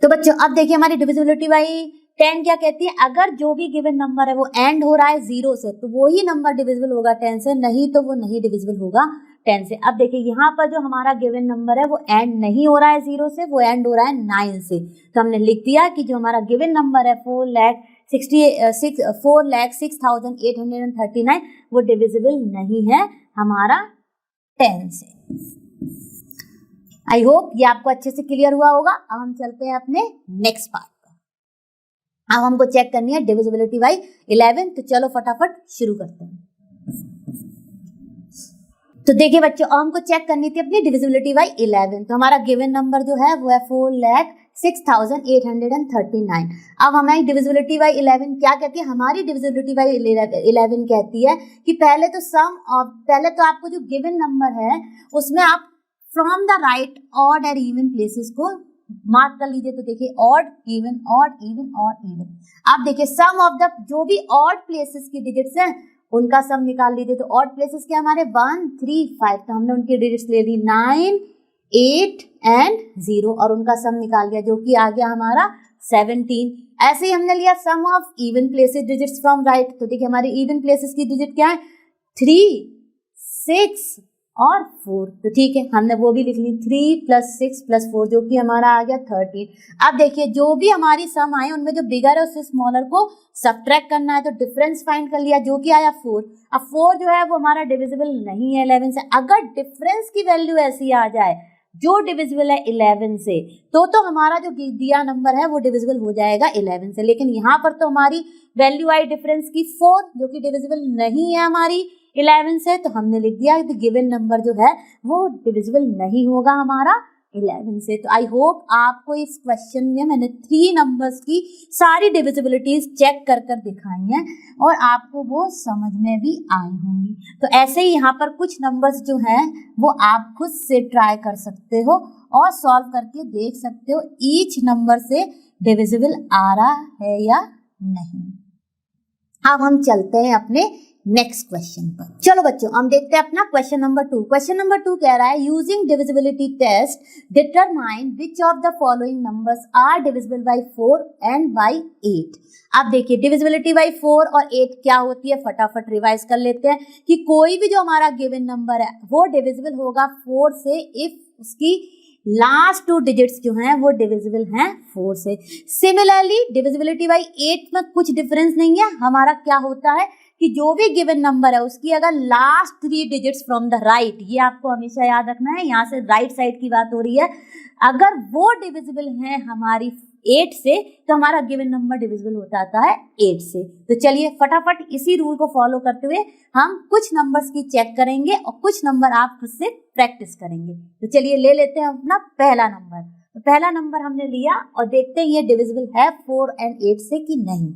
तो बच्चों अब देखिए हमारी डिविजिबिलिटी बाई 10 क्या कहती है, अगर जो भी गिवन नंबर है वो एंड हो रहा है 0 से तो वो ही नंबर डिविजिबल होगा 10 से, नहीं तो वो नहीं डिविजिबल होगा 10 से। अब देखिए यहाँ पर जो हमारा गिवन नंबर है वो एंड नहीं हो रहा है 0 से, वो एंड हो रहा है 9 से। तो हमने लिख दिया कि जो हमारा गिवन नंबर है 4,06,839 वो डिविजिबल नहीं है हमारा 10 से। आई होप ये आपको अच्छे से क्लियर हुआ होगा। अब हम चलते हैं अपने नेक्स्ट पार्ट पर। अब हमको चेक करनी है डिविजिबिलिटी बाई 11। तो चलो फटाफट शुरू करते हैं। तो देखिए बच्चों, हमको चेक करनी थी अपनी डिविजिबिलिटी बाई 11। तो हमारा गिवन नंबर जो है वो है 4,06,839। अब हमारी डिविजिबिलिटी बाई 11 क्या कहती है? हमारी डिविजिबिलिटी बाई 11 कहती है कि पहले तो आपको जो गिवन नंबर है उसमें आप फ्रॉम द राइट ऑड और इवन प्लेसेस को मार्क कर लीजिए। तो देखिए odd even odd even odd even. आप देखिए सम ऑफ द जो भी ऑड प्लेसेस की डिजिट्स हैं उनका सम निकाल लीजिए। तो ऑड प्लेसेस क्या हमारे 1 3 5, तो हमने उनकी डिजिट्स ले ली 9 8 एंड 0 और उनका सम निकाल लिया जो कि आ गया हमारा 17। ऐसे ही हमने लिया sum of even places digits from right. तो देखिए हमारी इवन प्लेसेस की डिजिट क्या है 3 6 और 4। तो ठीक है, हमने वो भी लिख ली 3 + 6 + 4 जो कि हमारा आ गया 13। अब देखिए जो भी हमारी सम आए उनमें जो बिगर है उससे स्मॉलर को सब्ट्रैक्ट करना है। तो डिफरेंस फाइंड कर लिया जो कि आया 4। अब 4 जो है वो हमारा डिविजिबल नहीं है 11 से। अगर डिफरेंस की वैल्यू ऐसी आ जाए जो डिविजिबल है 11 से तो हमारा जो दिया नंबर है वो डिविजिबल हो जाएगा 11 से। लेकिन यहाँ पर तो हमारी वैल्यू आई डिफरेंस की 4 जो कि डिविजिबल नहीं है हमारी 11 से। तो हमने लिख दिया कि गिवन नंबर जो है वो डिविजिबल नहीं होगा हमारा 11 से। तो आई होप आपको इस क्वेश्चन में मैंने 3 नंबर्स की सारी डिविजिबिलिटीज चेक कर दिखाई हैं और आपको वो समझ में भी आई होंगी। तो ऐसे ही यहाँ पर कुछ नंबर्स जो हैं वो आप खुद से ट्राई कर सकते हो और सॉल्व करके देख सकते हो ईच नंबर से डिविजिबल आ रहा है या नहीं। अब हम चलते हैं अपने नेक्स्ट क्वेश्चन पर। चलो बच्चों हम देखते हैं अपना क्वेश्चन नंबर 2। क्वेश्चन नंबर 2 कह रहा है using divisibility test determine which of the following numbers are divisible by 4 and by 8। अब देखिए डिविजिबिलिटी बाय 4 और 8 क्या होती है, फटाफट रिवाइज कर लेते हैं कि कोई भी जो हमारा गिवन नंबर है वो डिविजिबल होगा 4 से इफ उसकी लास्ट 2 डिजिट्स जो हैं वो डिविजिबल हैं 4 से। सिमिलरली डिविजिबिलिटी बाय 8 में कुछ डिफरेंस नहीं है। हमारा क्या होता है कि जो भी गिवन नंबर है उसकी अगर last 3 digits from the right, ये आपको हमेशा याद रखना है, यहाँ से राइट साइड की बात हो रही है, अगर वो डिविजिबल है हमारी 8 से तो हमारा गिवन नंबर डिविजिबल हो जाता है 8 से। तो चलिए फटाफट इसी रूल को फॉलो करते हुए हम कुछ नंबर्स की चेक करेंगे और कुछ नंबर आप खुद से प्रैक्टिस करेंगे। तो चलिए ले लेते हैं अपना पहला नंबर। तो पहला नंबर हमने लिया और देखते हैं ये डिविजिबल है 4 एंड 8 से कि नहीं।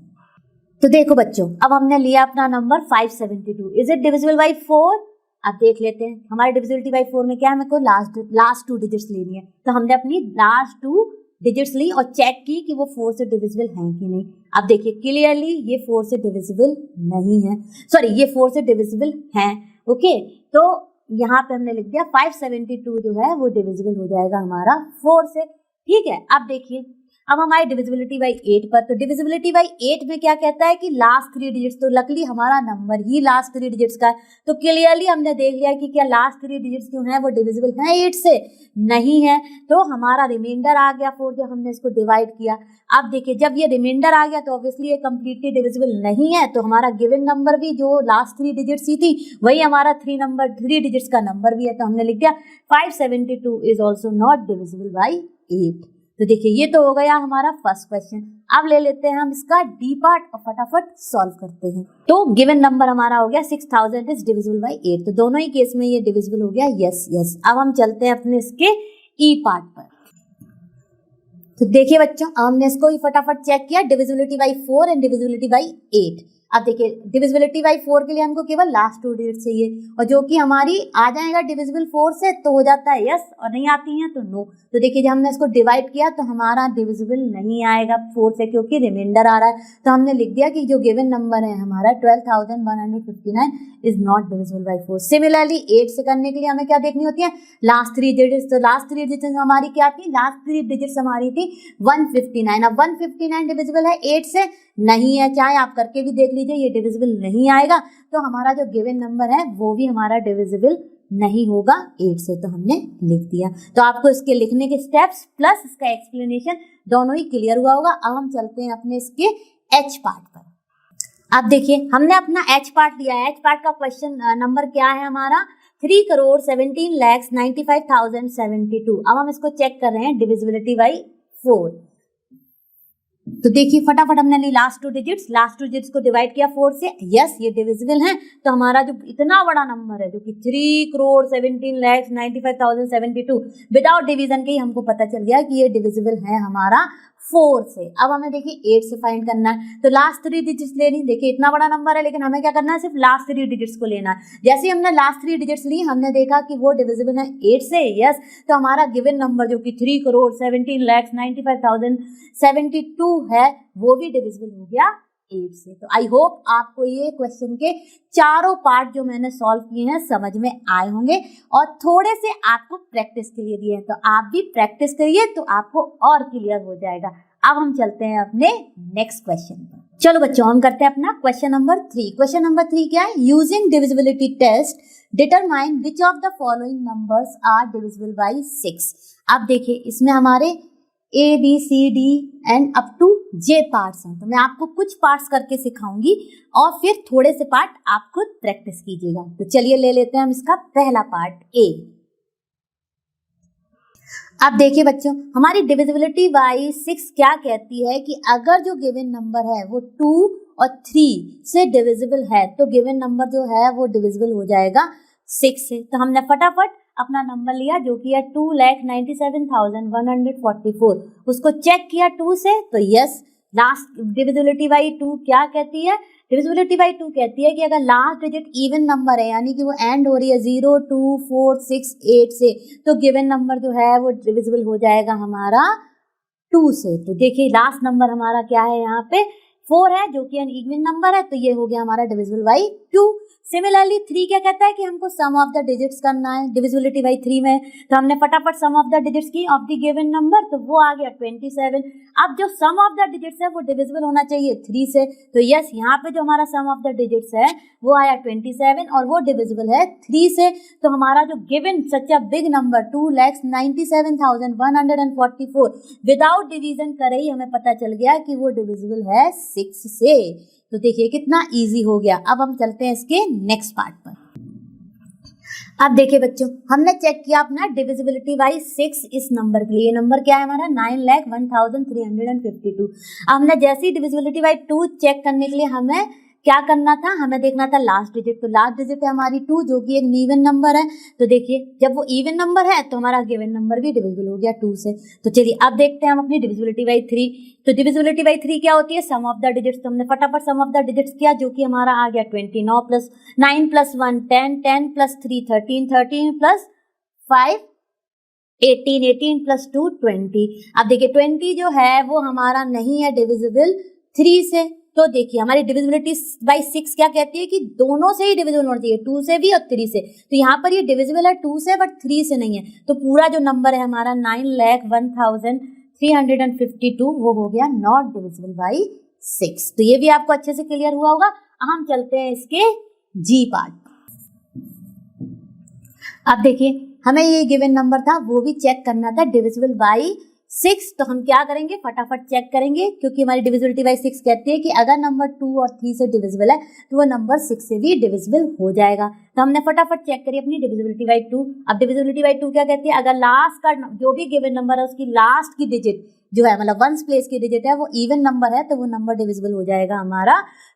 तो देखो बच्चों अब हमने लिया अपना number 572। Is it divisible by 4? अब देख लेते हैं हमारी डिविजिबिलिटी बाय 4 में क्या है, मेरे को लास्ट 2 डिजिट्स लेनी है। तो हमने अपनी लास्ट 2 डिजिट्स ली और चेक की कि वो 4 से डिविजिबल हैं कि नहीं। अब देखिए क्लियरली ये 4 से डिविजिबल नहीं है, सॉरी ये 4 से डिविजिबल हैं। ओके, तो यहाँ पे हमने लिख दिया 572 जो है वो डिविजिबल हो जाएगा हमारा 4 से। ठीक है, अब देखिए अब हमारी डिविजिबिलिटी बाय 8 पर। तो डिविजिबिलिटी बाय 8 में क्या कहता है कि लास्ट 3 डिजिट्स, तो लकली हमारा नंबर ही लास्ट 3 डिजिट्स का है। तो क्लियरली हमने देख लिया कि क्या लास्ट 3 डिजिट्स जो हैं वो डिविजिबल हैं 8 से, नहीं है। तो हमारा रिमाइंडर आ गया 4 जब हमने इसको डिवाइड किया। अब देखिए जब ये रिमाइंडर आ गया तो ऑब्वियसली ये कंप्लीटली डिविजिबल नहीं है। तो हमारा गिवन नंबर भी जो लास्ट 3 डिजिट्स ही थी वही हमारा 3 डिजिट्स का नंबर भी है। तो हमने लिख दिया 572 is also not divisible by 8। तो देखिए ये तो हो गया हमारा फर्स्ट क्वेश्चन। अब ले लेते हैं हम इसका डी पार्ट और फटाफट सॉल्व करते हैं। तो गिवन नंबर हमारा हो गया 6000 इज डिविजिबल बाय 8। तो दोनों ही केस में ये डिविजिबल हो गया, यस यस। अब हम चलते हैं अपने इसके ई पार्ट पर। तो देखिए बच्चों हमने इसको ही फटाफट चेक किया, divisibility bye 4 and divisibility bye 8। अब देखिए डिविजिबिलिटी बाय 4 के लिए हमको केवल लास्ट 2 डिजिट चाहिए और जो कि हमारी आ जाएगा डिविजिबल 4 से तो हो जाता है यस, और नहीं आती हैं तो नो। तो देखिए जब हमने इसको डिवाइड किया तो हमारा डिविजिबल नहीं आएगा 4 से क्योंकि रिमाइंडर आ रहा है। तो हमने लिख दिया कि जो गिवन नंबर है हमारा 12159 is not divisible by 4। Similarly 8 से करने के लिए हमें क्या देखनी होती है, लास्ट 3 डिजिट्स। तो लास्ट 3 डिजिट्स हमारी क्या थी, लास्ट 3 डिजिट्स हमारी थी 159। अब 159 डिविजिबल है 8 से, नहीं है, चाहे आप करके भी देख लीजिए ये डिविजिबल नहीं आएगा। तो हमारा जो गिवन नंबर है वो भी हमारा डिविजिबल नहीं होगा 8 से, तो हमने लिख दिया। तो आपको इसके लिखने के स्टेप्स प्लस इसका एक्सप्लेनेशन दोनों ही क्लियर हुआ होगा। अब हम चलते हैं अपने इसके एच पार्ट पर। अब देखिए हमने अपना एच पार्ट लिया है। एच पार्ट का क्वेश्चन नंबर क्या है हमारा 3,17,95,072। अब हम इसको चेक कर रहे हैं डिविजिबिलिटी बाई 4। तो देखिए फटाफट हमने ली लास्ट टू डिजिट्स को डिवाइड किया 4 से। यस ये डिविजिबल है। तो हमारा जो इतना बड़ा नंबर है जो कि 3,17,95,072 विदाउट डिवीजन के ही हमको पता चल गया कि ये डिविजिबल है हमारा 4 से। अब हमें देखिए 8 से फाइंड करना है। तो लास्ट 3 डिजिट्स लेनी। देखिए इतना बड़ा नंबर है लेकिन हमें क्या करना है, सिर्फ लास्ट 3 डिजिट्स को लेना है। जैसे ही हमने लास्ट 3 डिजिट्स ली हमने देखा कि वो डिविजिबल है 8 से। यस तो हमारा गिवन नंबर जो कि 3,17,95,072 है वो भी डिविजिबल हो गया 8 से। तो आई होप आपको ये क्वेश्चन के चारों पार्ट जो मैंने सॉल्व किए हैं समझ में आए होंगे और थोड़े से आपको प्रैक्टिस के लिए दिए हैं। तो आप भी प्रैक्टिस करिए तो आपको और क्लियर हो जाएगा। अब हम चलते हैं अपने नेक्स्ट क्वेश्चन पर। चलो बच्चों हम करते हैं अपना क्वेश्चन नंबर 3। क्वेश्चन नंबर 3 क्या है, using divisibility test determine which of the following numbers are divisible by 6। अब देखिए इसमें हमारे ABCD and up to J parts हैं। तो मैं आपको कुछ पार्ट्स करके सिखाऊंगी और फिर थोड़े से पार्ट आप खुद प्रैक्टिस कीजिएगा। तो चलिए ले लेते हैं हम इसका पहला पार्ट A। अब देखिए बच्चों हमारी डिविजिबिलिटी बाई 6 क्या कहती है कि अगर जो गिवन नंबर है वो 2 और 3 से डिविजिबल है तो गिवन नंबर जो है वो डिविजिबल हो जाएगा 6 से। तो हमने फटाफट अपना नंबर लिया जो कि है 2,97,144। उसको चेक किया 2 से। तो यस लास्ट डिविजिबिलिटी बाई 2 क्या कहती है, डिविजिबिलिटी बाई 2 कहती है कि अगर लास्ट डिजिट इवन नंबर है यानी कि वो एंड हो रही है 0, 2, 4, 6, 8 से तो गिवन नंबर जो है वो डिविजिबल हो जाएगा हमारा 2 से। तो देखिए लास्ट नंबर हमारा क्या है यहाँ पे 4 है जो कि एन इवन नंबर है। तो ये हो गया हमारा डिविजिबल बाई 2। सिमिलरली 3 क्या कहता है कि हमको सम ऑफ द डिजिट्स करना है डिविजिबिलिटी बाई 3 में। तो हमने फटाफट सम ऑफ द डिजिट्स की ऑफ द गिवन नंबर तो वो आ गया 27। अब जो सम ऑफ द डिजिट्स है वो डिविजिबल होना चाहिए 3 से। तो यस यहाँ पे जो हमारा सम ऑफ द डिजिट्स है वो आया 27 और वो डिविजिबल है 3 से। तो हमारा जो given such a big number 2,97,144 without division करे ही हमें पता चल गया कि वो डिविजिबल है 6 से। तो देखिए कितना इजी हो गया। अब हम चलते हैं इसके नेक्स्ट पार्ट पर। अब देखिए बच्चों हमने चेक किया अपना डिविजिबिलिटी बाई 6 इस नंबर के लिए। ये नंबर क्या है हमारा 9,01,352। हमने जैसे ही डिविजिबिलिटी बाई 2 चेक करने के लिए हमें क्या करना था, हमें देखना था लास्ट डिजिट। तो लास्ट डिजिट है हमारी 2 जो कि एक इवन नंबर है। तो देखिए जब वो इवन नंबर है तो हमारा गिवन नंबर भी डिविजिबल हो गया 2 से। तो चलिए अब देखते हैं हम अपनी डिविजिबिलिटी बाई 3। तो डिविजिबिलिटी बाई 3 क्या होती है, सम ऑफ द डिजिट्स। तो हमने फटाफट सम ऑफ द डिजिट्स किया जो कि हमारा आ गया 29 plus 9 plus 1 10 10 plus 3 13 13 plus 5 18 18 plus 2 20। अब देखिए 20 जो है वो हमारा नहीं है डिविजिबल 3 से। तो देखिए हमारी डिविजिबिलिटी बाई 6 क्या कहती है कि दोनों से ही डिविजिबल होना चाहिए 2 से भी और 3 से। तो यहाँ पर ये डिविजिबल है 2 से बट 3 से नहीं है। तो पूरा जो नंबर है हमारा 9,01,352 वो हो गया नॉट डिविजिबल बाई 6। तो ये भी आपको अच्छे से क्लियर हुआ होगा। हम चलते हैं इसके जी पार्ट। अब देखिए हमें ये गिवन नंबर था वो भी चेक करना था डिविजिबल बाई 6। तो हम क्या करेंगे फटाफट चेक करेंगे क्योंकि हमारी डिविजिबिलिटी बाई 6 कहती है कि अगर नंबर 2 और 3 से डिविजिबल है तो वो नंबर 6 से भी डिविजिबल हो जाएगा। तो हमने फटाफट चेक करी अपनी डिविजिबिलिटी बाई 2। अब डिविजिबिलिटी बाई 2 क्या कहती है, अगर लास्ट का जो भी गिवन नंबर है उसकी लास्ट की डिजिट जो है मतलब वंस प्लेस की डिजिट है वो इवन नंबर है तो वो नंबर डिविजिबल हो जाएगा हमारा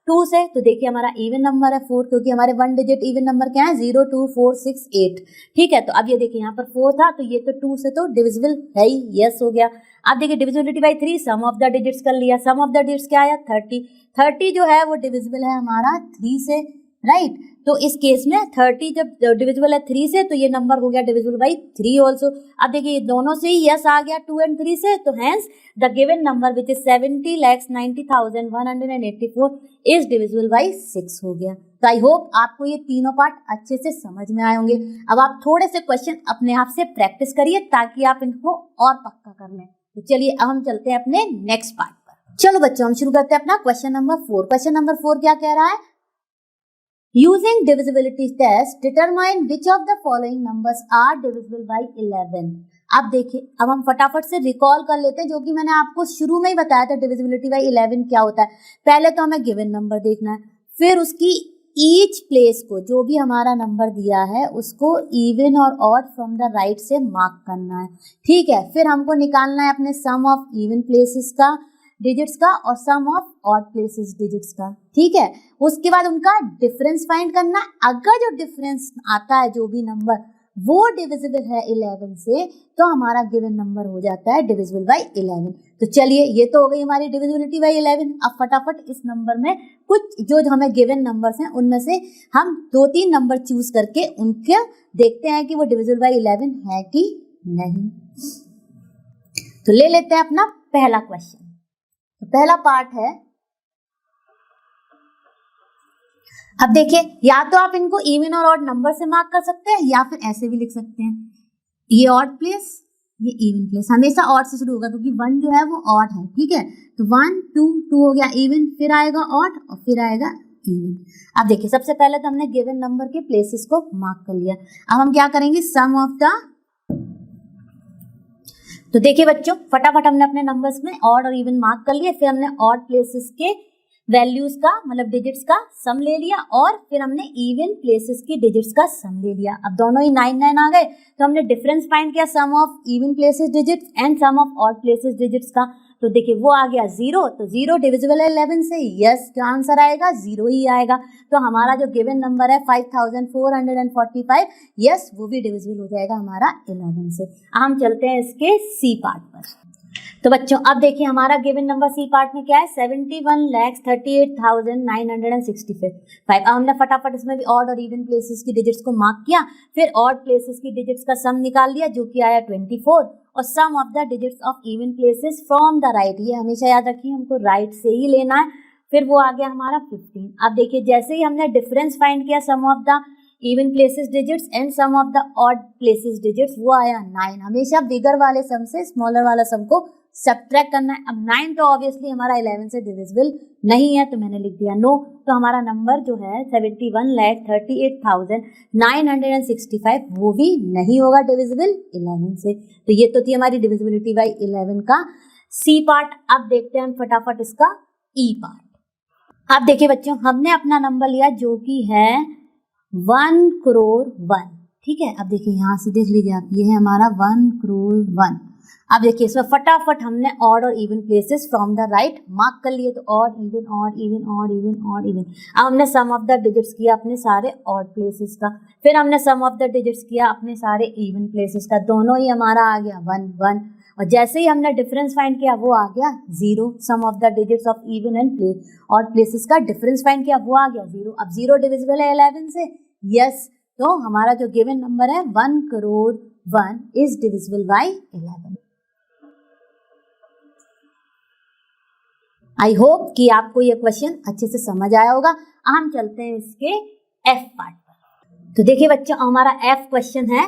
2 से। तो देखिए हमारा इवन नंबर है 4 क्योंकि हमारे 1 डिजिट इवन नंबर क्या है 0 2 4 6 8। ठीक है तो अब ये देखिए यहाँ पर 4 था तो ये तो 2 से तो डिविजिबल है ही। यस हो गया। अब देखिए divisibility by 3 sum of the digits कर लिया। सम ऑफ द डिजिट्स क्या आया 30। 30 जो है वो डिविजिबल है हमारा 3 से राइट। तो इस केस में 30 जब डिविजिबल है 3 से तो ये नंबर हो गया डिविजिबल बाई 3 ऑल्सो। अब देखिए दोनों से ही यस आ गया 2 एंड 3 से। तो hence the given number which is 70,90,184 is divisible by 6 हो गया। तो आई होप आपको ये तीनों पार्ट अच्छे से समझ में आए होंगे। अब आप थोड़े से क्वेश्चन अपने आप से प्रैक्टिस करिए ताकि आप इनको और पक्का कर लें। तो चलिए अब हम चलते हैं अपने नेक्स्ट पार्ट पर। चलो बच्चों हम शुरू करते हैं अपना क्वेश्चन नंबर 4। क्वेश्चन नंबर 4 क्या कह रहा है, using divisibility test determine which of the following numbers are divisible by 11। अब देखिए, अब हम फटाफट से रिकॉल कर लेते हैं जो कि मैंने आपको शुरू में ही बताया था डिविजिबिलिटी बाई 11 क्या होता है। पहले तो हमें गिवन नंबर देखना है, फिर उसकी ईच प्लेस को, जो भी हमारा नंबर दिया है उसको इवन और ऑड फ्रॉम द राइट से मार्क करना है, ठीक है। फिर हमको निकालना है अपने सम ऑफ इवन प्लेसेस का डिजिट्स का और sum of odd places digits का, ठीक है। उसके बाद उनका डिफरेंस फाइंड करना है। अगर जो डिफरेंस आता है जो भी नंबर वो डिविजिबल है 11 से, तो हमारा गिवन नंबर हो जाता है डिविजिबल बाई 11। तो चलिए, ये तो हो गई हमारी डिविजिबिलिटी बाई 11। अब फटाफट इस नंबर में कुछ जो हमें गिवन नंबर्स हैं उनमें से हम 2-3 नंबर चूज करके उनके देखते हैं कि वो डिविजिबल बाई 11 है कि नहीं। तो ले लेते हैं अपना पहला क्वेश्चन। तो पहला पार्ट है, अब देखिए, या तो आप इनको इवन और ऑड नंबर से मार्क कर सकते हैं या फिर ऐसे भी लिख सकते हैं, ये ऑड प्लेस, ये इवन प्लेस। हमेशा ऑड से शुरू होगा क्योंकि 1 जो है वो ऑड है, ठीक है। तो 1 2 2 हो गया इवन, फिर आएगा ऑड और फिर आएगा इवन। अब देखिए, सबसे पहले तो हमने गिवन नंबर के प्लेसेस को मार्क कर लिया। अब हम क्या करेंगे, सम ऑफ द, तो देखिए बच्चों, फटाफट हमने अपने नंबर्स में ऑड और इवन मार्क कर लिए, फिर हमने ऑड प्लेसेस के वैल्यूज का मतलब डिजिट्स का सम ले लिया और फिर हमने इवन प्लेसेस की डिजिट्स का सम ले लिया। अब दोनों ही 9 9 आ गए, तो हमने डिफरेंस फाइंड किया sum of even places digits and sum of odd places digits का। तो देखिए वो आ गया 0, तो 0 डिविजिबल है 11 से, यस, क्या आंसर आएगा 0 ही आएगा। तो हमारा जो गिवन नंबर है 5445, यस, वो भी डिविजिबल हो जाएगा हमारा 11 से। हम चलते हैं इसके सी पार्ट पर। तो बच्चों अब देखिए हमारा गिवन नंबर सी पार्ट में क्या है, 71,38,965। अब हमने फटाफट इसमें भी ऑड और इवन प्लेसेस की डिजिट्स को मार्क किया, फिर ऑड प्लेसेस की डिजिट्स का सम निकाल लिया जो कि आया 24 और sum of the digits of even places from the right, ये हमेशा याद रखिए हमको राइट से ही लेना है। फिर वो आ गया हमारा 15। अब देखिए जैसे ही हमने डिफरेंस फाइंड किया sum of the even places digits and sum of the odd places digits, वो आया 9। हमेशा बिगर वाले सम से स्मॉलर वाला सम को सब्ट्रैक्ट करना है। अब 9 तो ऑब्वियसली हमारा 11 से डिविजिबल नहीं है, तो मैंने लिख दिया नो। तो हमारा नंबर जो है 71,38,965 वो भी नहीं होगा डिविजिबल 11 से। तो ये तो थी हमारी डिविजिबिलिटी बाई 11 का सी पार्ट। अब देखते हैं हम फटाफट इसका ई पार्ट। अब देखिए बच्चों, हमने अपना नंबर लिया जो कि है 1 करोड़ 1, ठीक है। अब देखिए यहाँ से देख लीजिए आप, ये है हमारा 1 करोड़ 1। अब देखिए इसमें फटाफट हमने ऑड और even places from the right mark कर लिए, तो odd even odd even odd even odd even. अब हमने सम ऑफ द डिजिट्स किया अपने सारे ऑड प्लेसेस का, फिर हमने सम ऑफ द डिजिट्स किया अपने सारे इवन प्लेसेस का, दोनों ही हमारा आ गया 1 1। और जैसे ही हमने डिफरेंस फाइंड किया वो आ गया 0, sum of the digits of even and odd places का डिफरेंस फाइंड किया वो आ गया 0। अब 0 डिविजिबल है 11 से, यस, तो हमारा जो गिवन नंबर है 1 crore 1 is divisible by 11। I hope कि आपको ये क्वेश्चन अच्छे से समझ आया होगा। हम चलते हैं इसके एफ पार्ट पर। तो देखिए बच्चों, हमारा एफ क्वेश्चन है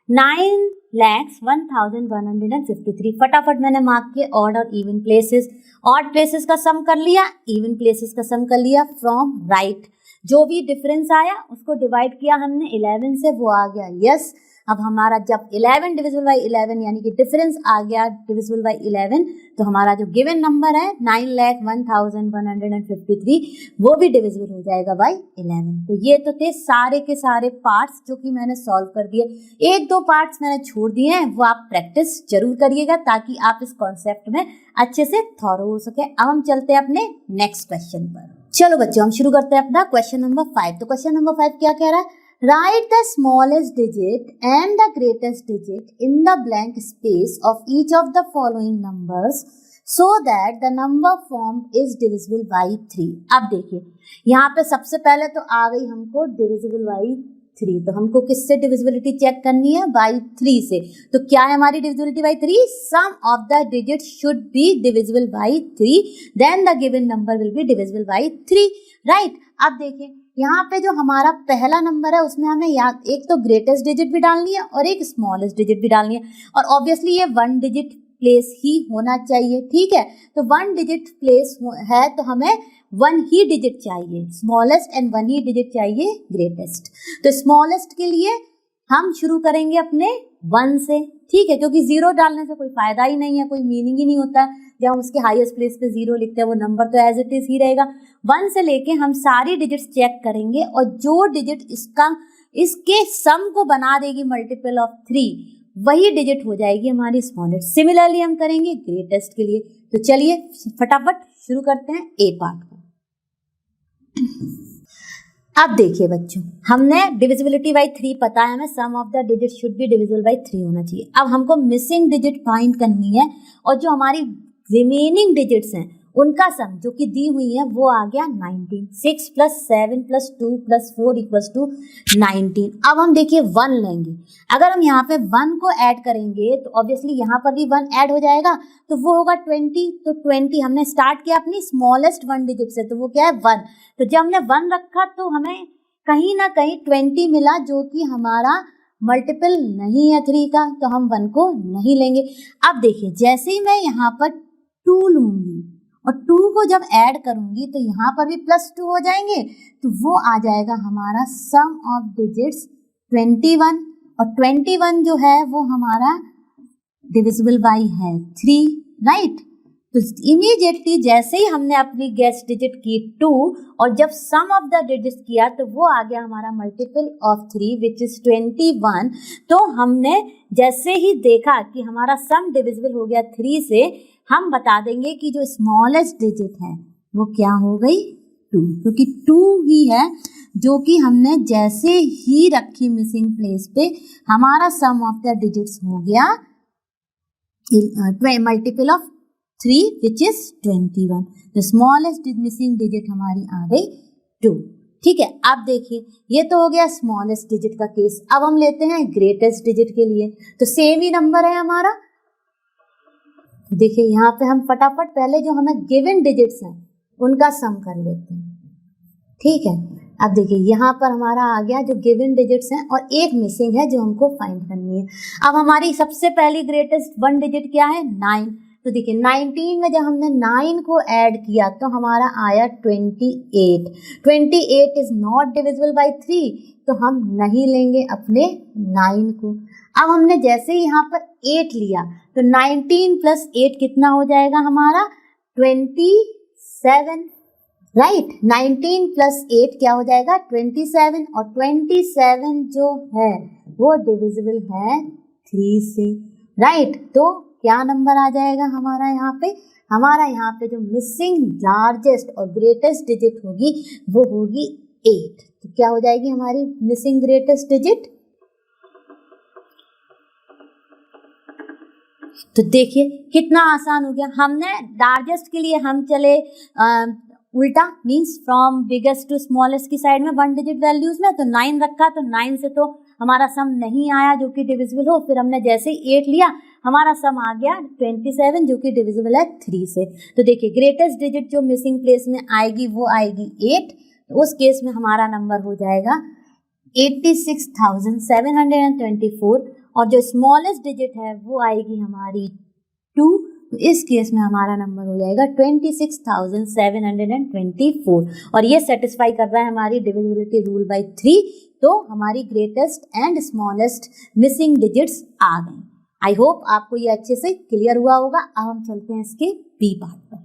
9,01,153। फटाफट मैंने मार्क किए ऑड और इवन प्लेसेस। ऑड प्लेसेस का सम कर लिया, इवन प्लेसेस का सम कर लिया फ्रॉम राइट। जो भी डिफरेंस आया उसको डिवाइड किया हमने 11 से, वो आ गया यस। अब हमारा जब 11 डिविजिबल बाई 11 यानी कि डिफरेंस आ गया डिविजिबल बाई 11, तो हमारा जो गिवन नंबर है 9,01,153 वो भी डिविजिबल हो जाएगा बाई 11। तो ये तो थे सारे के सारे पार्ट्स जो कि मैंने सॉल्व कर दिए। 1-2 पार्ट्स मैंने छोड़ दिए हैं, वो आप प्रैक्टिस जरूर करिएगा ताकि आप इस कॉन्सेप्ट में अच्छे से थॉरो हो सके। अब हम चलते हैं अपने नेक्स्ट क्वेश्चन पर। चलो बच्चों, हम शुरू करते हैं अपना क्वेश्चन नंबर 5। तो क्वेश्चन नंबर 5 क्या कह रहा है, right the smallest digit and the greatest digit in the blank space of each of the following numbers so that the number formed is divisible by 3। अब देखिए यहाँ पे सबसे पहले तो आ गई हमको डिविजिबल बाई 3, तो हमको किससे डिविजिबिलिटी चेक करनी है, बाई 3 से। तो क्या है हमारी divisibility by 3, sum of the digit should be divisible by 3 then the given number will be divisible by 3, right. अब देखिए यहाँ पे जो हमारा पहला नंबर है उसमें हमें एक तो ग्रेटेस्ट डिजिट भी डालनी है और एक स्मॉलेस्ट डिजिट भी डालनी है, और ऑब्वियसली ये 1 डिजिट प्लेस ही होना चाहिए, ठीक है। तो 1 डिजिट प्लेस है तो हमें 1 ही डिजिट चाहिए स्मॉलेस्ट एंड 1 ही डिजिट चाहिए ग्रेटेस्ट। तो स्मॉलेस्ट के लिए हम शुरू करेंगे अपने 1 से, ठीक है, क्योंकि 0 डालने से कोई फायदा ही नहीं है, कोई मीनिंग ही नहीं होता। जब हम उसके हाईएस्ट प्लेस पे 0 लिखते हैं वो नंबर तो एज इट इज ही रहेगा। 1 से लेके हम सारी डिजिट्स चेक करेंगे और जो डिजिट इसके सम को बना देगी मल्टीपल ऑफ 3 वही डिजिट हो जाएगी हमारी स्मॉलेस्ट। सिमिलरली हम करेंगे ग्रेटेस्ट के लिए। तो चलिए फटाफट शुरू करते हैं ए पार्ट को। अब देखिए बच्चों, हमने डिविजिबिलिटी बाई 3 पता है हमें, sum of the digit should be divisible by 3 होना चाहिए। अब हमको मिसिंग डिजिट फाइंड करनी है और जो हमारी रिमेनिंग डिजिट्स हैं उनका सम जो कि दी हुई है वो आ गया 19। 6 + 7 + 2 + 4 = 19। अब हम देखिए 1 लेंगे, अगर हम यहाँ पे 1 को ऐड करेंगे तो ऑब्वियसली यहाँ पर भी 1 ऐड हो जाएगा तो वो होगा 20। तो 20 हमने स्टार्ट किया अपनी स्मॉलेस्ट 1 डिजिट से, तो वो क्या है 1। तो जब हमने 1 रखा तो हमें कहीं ना कहीं 20 मिला जो कि हमारा मल्टीपल नहीं है 3 का, तो हम 1 को नहीं लेंगे। अब देखिए जैसे ही मैं यहाँ पर 2 लूंगी और 2 को जब ऐड करूंगी तो यहाँ पर भी +2 हो जाएंगे, तो वो आ जाएगा हमारा सम ऑफ डिजिट्स 21। और 21 जो है वो हमारा डिविजिबल बाई है 3, राइट। तो इमीडिएटली जैसे ही हमने अपनी गेस डिजिट की 2 और जब सम ऑफ द डिजिट्स किया तो वो आ गया हमारा मल्टीपल ऑफ 3 विच इज 21। तो हमने जैसे ही देखा कि हमारा सम डिविजिबल हो गया 3 से, हम बता देंगे कि जो स्मॉलेस्ट डिजिट है वो क्या हो गई 2, क्योंकि 2 ही है जो कि हमने जैसे ही रखी मिसिंग प्लेस पे हमारा सम ऑफ द डिजिट्स हो गया मल्टीपल ऑफ 3 विच इज 21। तो स्मॉलेस्ट मिसिंग डिजिट हमारी आ गई 2, ठीक है। अब देखिए ये तो हो गया स्मॉलेस्ट डिजिट का केस। अब हम लेते हैं ग्रेटेस्ट डिजिट के लिए, तो सेम ही नंबर है हमारा। देखिए यहाँ पे हम फटाफट पहले जो हमें गिवन डिजिट्स हैं उनका सम कर लेते हैं, ठीक है। अब देखिए यहाँ पर हमारा आ गया जो गिवन डिजिट्स हैं और एक मिसिंग है जो हमको फाइंड करनी है। अब हमारी सबसे पहली ग्रेटेस्ट 1 डिजिट क्या है 9। तो देखिए 19 में जब हमने 9 को ऐड किया तो हमारा आया 28। 28 इज नॉट डिविजिबल बाई 3, तो हम नहीं लेंगे अपने 9 को। अब हमने जैसे ही यहाँ पर 8 लिया तो 19 + 8 कितना हो जाएगा हमारा 27, राइट। 19 + 8 क्या हो जाएगा 27, और 27 जो है वो डिविजिबल है 3 से, राइट। तो क्या नंबर आ जाएगा हमारा यहाँ पे, हमारा यहाँ पे जो मिसिंग लार्जेस्ट और ग्रेटेस्ट डिजिट होगी वो होगी 8। तो क्या हो जाएगी हमारी मिसिंग ग्रेटेस्ट डिजिट, तो देखिए कितना आसान हो गया। हमने लार्जेस्ट के लिए हम चले उल्टा, means from biggest to smallest की साइड में 1 डिजिट वैल्यूज में, तो 9 रखा तो 9 से तो हमारा सम नहीं आया जो कि डिविजिबल हो। फिर हमने जैसे ही 8 लिया हमारा सम आ गया 27 जो कि डिविजिबल है 3 से। तो देखिए ग्रेटेस्ट डिजिट जो मिसिंग प्लेस में आएगी वो आएगी 8, तो उस केस में हमारा नंबर हो जाएगा 86,724, और जो स्मॉलेस्ट डिजिट है वो आएगी हमारी 2, तो इस केस में हमारा नंबर हो जाएगा 26,724, और ये सेटिस्फाई कर रहा है हमारी डिविजिबिलिटी रूल बाय 3। तो हमारी greatest and smallest missing digits आ गए। आई होप आपको ये अच्छे से क्लियर हुआ होगा। अब हम चलते हैं इसके बी पार्ट पर।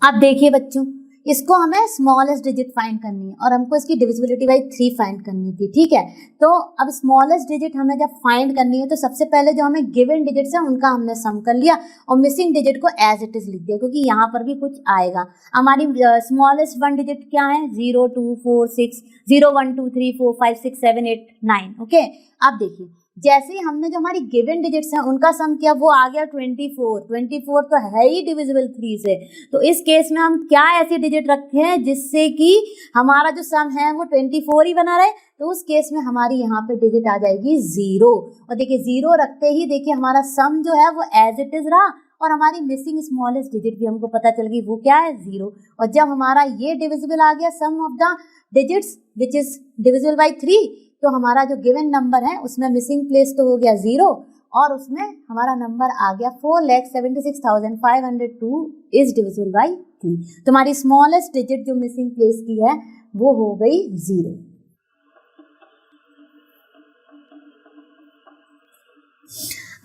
अब देखिए बच्चों, इसको हमें स्मॉलेस्ट डिजिट फाइंड करनी है और हमको इसकी डिविजिबिलिटी बाई 3 फाइंड करनी थी, ठीक है। तो अब स्मॉलेस्ट डिजिट हमें जब फाइंड करनी है तो सबसे पहले जो हमें गिवन डिजिट्स हैं उनका हमने सम कर लिया और मिसिंग डिजिट को एज इट इज लिख दिया, क्योंकि यहाँ पर भी कुछ आएगा। हमारी स्मॉलेस्ट 1 डिजिट क्या है 0 2 4 6 0 1 2 3 4 5 6 7 8 9, ओके। अब देखिए जैसे ही हमने जो हमारी गिवन डिजिट्स हैं उनका सम किया वो आ गया 24 तो है ही डिविजिबल 3 से। तो इस केस में हम क्या ऐसी डिजिट रखते हैं जिससे कि हमारा जो सम है वो 24 ही बना रहे, तो उस केस में हमारी यहाँ पे डिजिट आ जाएगी 0। और देखिए 0 रखते ही देखिए हमारा सम जो है वो एज इट इज रहा और हमारी मिसिंग स्मॉलेस्ट डिजिट भी हमको पता चल गई, वो क्या है 0। और जब हमारा ये डिविजिबल आ गया sum of the digits which is divisible by 3, तो हमारा जो गिवन नंबर है उसमें मिसिंग प्लेस तो हो गया 0 और उसमें हमारा नंबर आ गया 4,76,502 इज डिविजिबल बाई 3। तो हमारी स्मॉलेस्ट डिजिट जो मिसिंग प्लेस की है वो हो गई 0।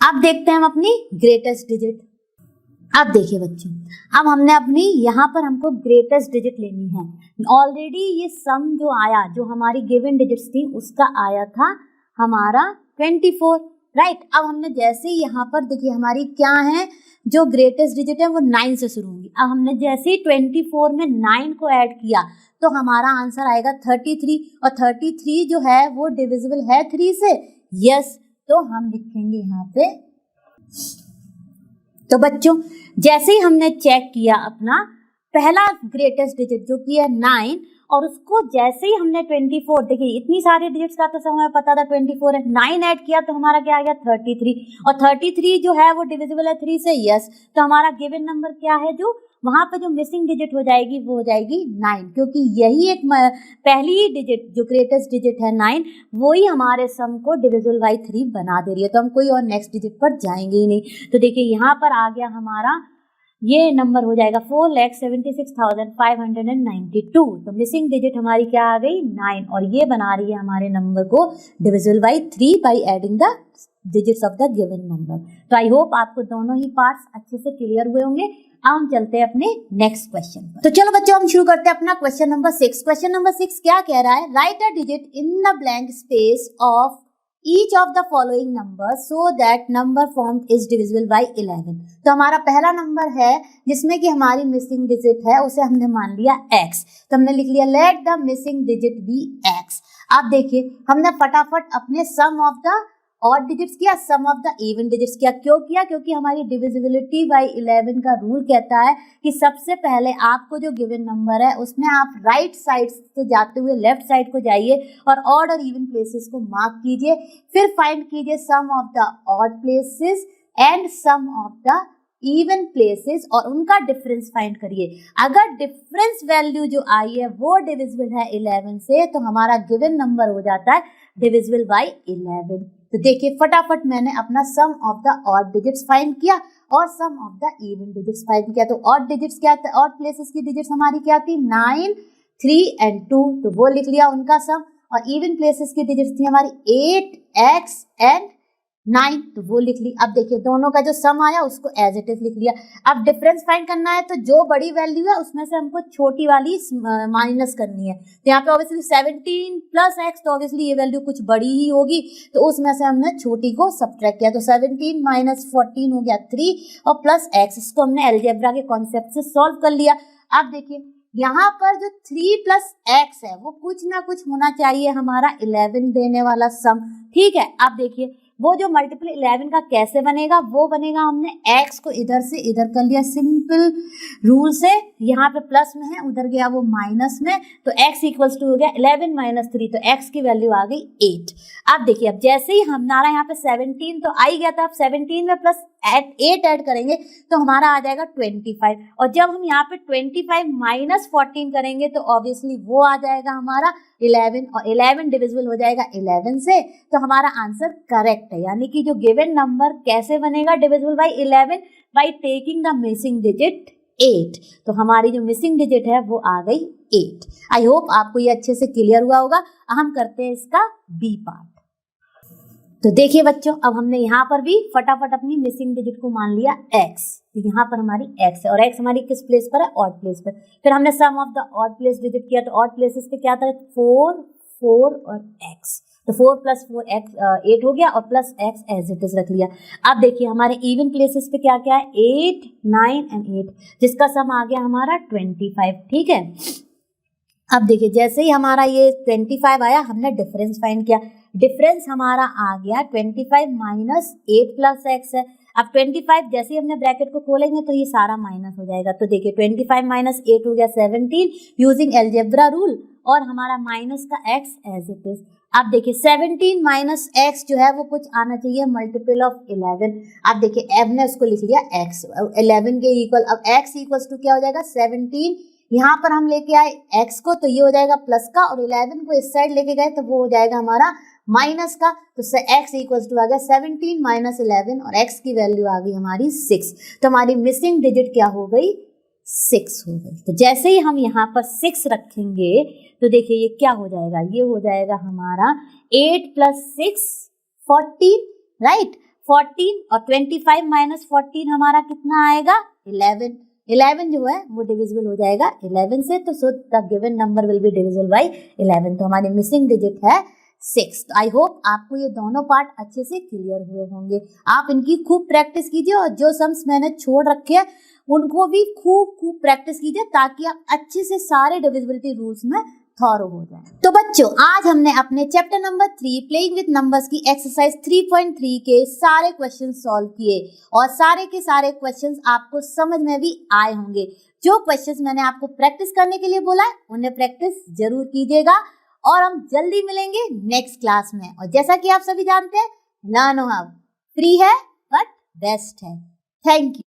अब देखते हैं हम अपनी ग्रेटेस्ट डिजिट। अब देखिए बच्चों, अब हमने अपनी यहाँ पर हमको ग्रेटेस्ट डिजिट लेनी है। ऑलरेडी ये सम जो आया, जो हमारी गिवन डिजिट्स थी उसका आया था हमारा 24, राइट। अब हमने जैसे ही यहाँ पर देखिए हमारी क्या है, जो ग्रेटेस्ट डिजिट है वो 9 से शुरू होंगी। अब हमने जैसे ही 24 में 9 को ऐड किया तो हमारा आंसर आएगा 33, और 33 जो है वो डिविजिबल है 3 से, यस। तो हम लिखेंगे यहाँ पे। तो बच्चों जैसे ही हमने चेक किया अपना पहला ग्रेटेस्ट डिजिट जो कि है 9, और उसको जैसे ही हमने 24, देखिए इतनी सारी डिजिट्स का तो हमें पता था 24 है, 9 ऐड किया तो हमारा क्या आ गया 33, और 33 जो है वो डिविजिबल है 3 से, यस। तो हमारा गिवन नंबर क्या है, जो वहां पे जो मिसिंग डिजिट हो जाएगी वो हो जाएगी 9, क्योंकि यही एक पहली ही डिजिट जो ग्रेटेस्ट डिजिट है 9 वो ही हमारे सम को डिविजिबल बाई 3 बना दे रही है। तो हम कोई और नेक्स्ट डिजिट पर जाएंगे ही नहीं। तो देखिए यहाँ पर आ गया हमारा ये नंबर हो जाएगा 4,76,592। तो मिसिंग डिजिट हमारी क्या आ गई 9, और ये बना रही है हमारे नंबर को divisible by 3 by adding the digits of the given number. तो आई होप आपको दोनों ही पार्ट्स अच्छे से क्लियर हुए होंगे। अब हम चलते हैं अपने नेक्स्ट क्वेश्चन पर। तो चलो बच्चों हम शुरू करते हैं अपना क्वेश्चन नंबर 6। क्वेश्चन नंबर 6 क्या कह रहा है, right a digit in the blank space of each of the following numbers so that number formed is divisible by 11। तो हमारा पहला नंबर है जिसमें कि हमारी मिसिंग डिजिट है, उसे हमने मान लिया x। तो हमने लिख लिया let the missing digit be x। अब देखिए हमने फटाफट अपने sum of the odd digits किया, sum of the even digits किया। क्यों किया? क्योंकि हमारी डिविजिबिलिटी बाय 11 का रूल कहता है कि सबसे पहले आपको जो गिवन नंबर है उसमें आप राइट साइड से जाते हुए लेफ्ट साइड को जाइए और ऑड और इवन प्लेसेस को मार्क कीजिए, फिर फाइंड कीजिए sum of the odd places and sum of the even places और उनका डिफरेंस फाइंड करिए। अगर डिफरेंस वैल्यू जो आई है वो डिविजिबल है 11 से तो हमारा गिवन नंबर हो जाता है डिविजिबल बाय 11। तो देखिए फटाफट मैंने अपना sum of the odd digits find किया और sum of the even digits find किया। तो ऑड डिजिट्स क्या था, ऑड प्लेसेस की डिजिट्स हमारी क्या थी 9, 3 एंड 2, तो वो लिख लिया उनका सम। और इवन प्लेसेस की डिजिट्स थी हमारी 8, x एंड 9, तो वो लिख ली। अब देखिए दोनों का जो सम आया उसको एज इट इज लिख लिया। अब डिफरेंस फाइंड करना है तो जो बड़ी वैल्यू है उसमें से हमको छोटी वाली माइनस करनी है। तो यहाँ पे ऑब्वियसली 17 प्लस x, तो ऑब्वियसली ये वैल्यू कुछ बड़ी ही होगी, तो उसमें से हमने छोटी को सब्ट्रैक्ट किया। तो 17 माइनस 14 हो गया 3 और प्लस x, इसको हमने अलजेब्रा के कॉन्सेप्ट से सॉल्व कर लिया। अब देखिए यहाँ पर जो 3 प्लस x है वो कुछ ना कुछ होना चाहिए हमारा 11 देने वाला सम, ठीक है। अब देखिए वो जो मल्टीपल 11 का कैसे बनेगा, वो बनेगा हमने x को इधर से इधर कर लिया सिंपल रूल से, यहाँ पे प्लस में है उधर गया वो माइनस में, तो x इक्वल्स टू हो गया 11 माइनस 3, तो x की वैल्यू आ गई 8। अब देखिए अब जैसे ही हमारा यहाँ पे 17 तो आ ही गया था, अब 17 में प्लस 8 ऐड करेंगे तो हमारा आ जाएगा 25, और जब हम यहाँ पे 25 माइनस 14 करेंगे तो ऑब्वियसली वो आ जाएगा हमारा 11, और 11 डिविजिबल हो जाएगा 11 से, तो हमारा आंसर करेक्ट है। यानी कि जो गिवन नंबर कैसे बनेगा divisible by 11, by taking the missing digit 8। तो हमारी जो मिसिंग डिजिट है वो आ गई 8। आई होप आपको ये अच्छे से क्लियर हुआ होगा। हम करते हैं इसका बी पार्ट। तो देखिए बच्चों अब हमने यहाँ पर भी फटाफट अपनी मिसिंग डिजिट को मान लिया x, तो यहाँ पर हमारी x है और x हमारी किस प्लेस पर है, ऑड प्लेस पर। फिर हमने sum of the odd place digit किया, तो ऑड प्लेसेस पे क्या था 4, 4 और x, तो 4 प्लस 4 x 8 हो गया और plus x as it is रख लिया। अब देखिए हमारे इवन प्लेसेस पे क्या क्या है 8, 9 एंड 8, जिसका सम आ गया हमारा 25, ठीक है। अब देखिए जैसे ही हमारा ये 25 आया हमने डिफरेंस फाइंड किया, डिफरेंस हमारा आ गया 25 माइनस 8 प्लस x है। अब 25 जैसे ही हमने ब्रैकेट को खोलेंगे तो ये सारा माइनस हो जाएगा, तो देखिए 25 माइनस 8 हो गया 17 यूजिंग अलजेब्रा रूल, और हमारा माइनस का x एज इट इज। अब देखिए 17 माइनस x जो है वो कुछ आना चाहिए मल्टीपल ऑफ 11। अब देखिए हमने उसको लिख लिया x 11 के इक्वल। अब x इक्वल्स टू क्या हो जाएगा 17 यहाँ पर हम लेके आए x को तो ये हो जाएगा प्लस का, और 11 को इस साइड लेके गए तो वो हो जाएगा हमारा माइनस का। तो x इक्वल्स टू आ गया 17 माइनस 11 और x की वैल्यू आ गई हमारी 6। तो हमारी मिसिंग डिजिट क्या हो गई? 6 हो गई। तो जैसे ही हम यहाँ पर 6 रखेंगे तो देखिए ये क्या हो जाएगा, ये हो जाएगा हमारा 8 प्लस 6 14, राइट। 14 और 25 माइनस 14 हमारा कितना आएगा? 11। 11 जो है वो डिविजिबल हो जाएगा 11 से, तो so the given number will be divisible by 11। तो हमारी मिसिंग डिजिट है 6। तो आई होप आपको ये दोनों पार्ट अच्छे से क्लियर हुए होंगे। आप इनकी खूब प्रैक्टिस कीजिए और जो सम्स मैंने छोड़ रखे हैं उनको भी खूब प्रैक्टिस कीजिए ताकि आप अच्छे से सारे डिविजिबिलिटी रूल्स में थॉरो हो जाए। तो बच्चों आज हमने अपने chapter number 3 playing with numbers की एक्सरसाइज 3.3 के सारे क्वेश्चन सॉल्व किए और सारे के सारे क्वेश्चंस आपको समझ में भी आए होंगे। जो क्वेश्चंस मैंने आपको प्रैक्टिस करने के लिए बोला है उन्हें प्रैक्टिस जरूर कीजिएगा और हम जल्दी मिलेंगे नेक्स्ट क्लास में। और जैसा कि आप सभी जानते हैं लर्न हब फ्री है बट बेस्ट है। Thank you.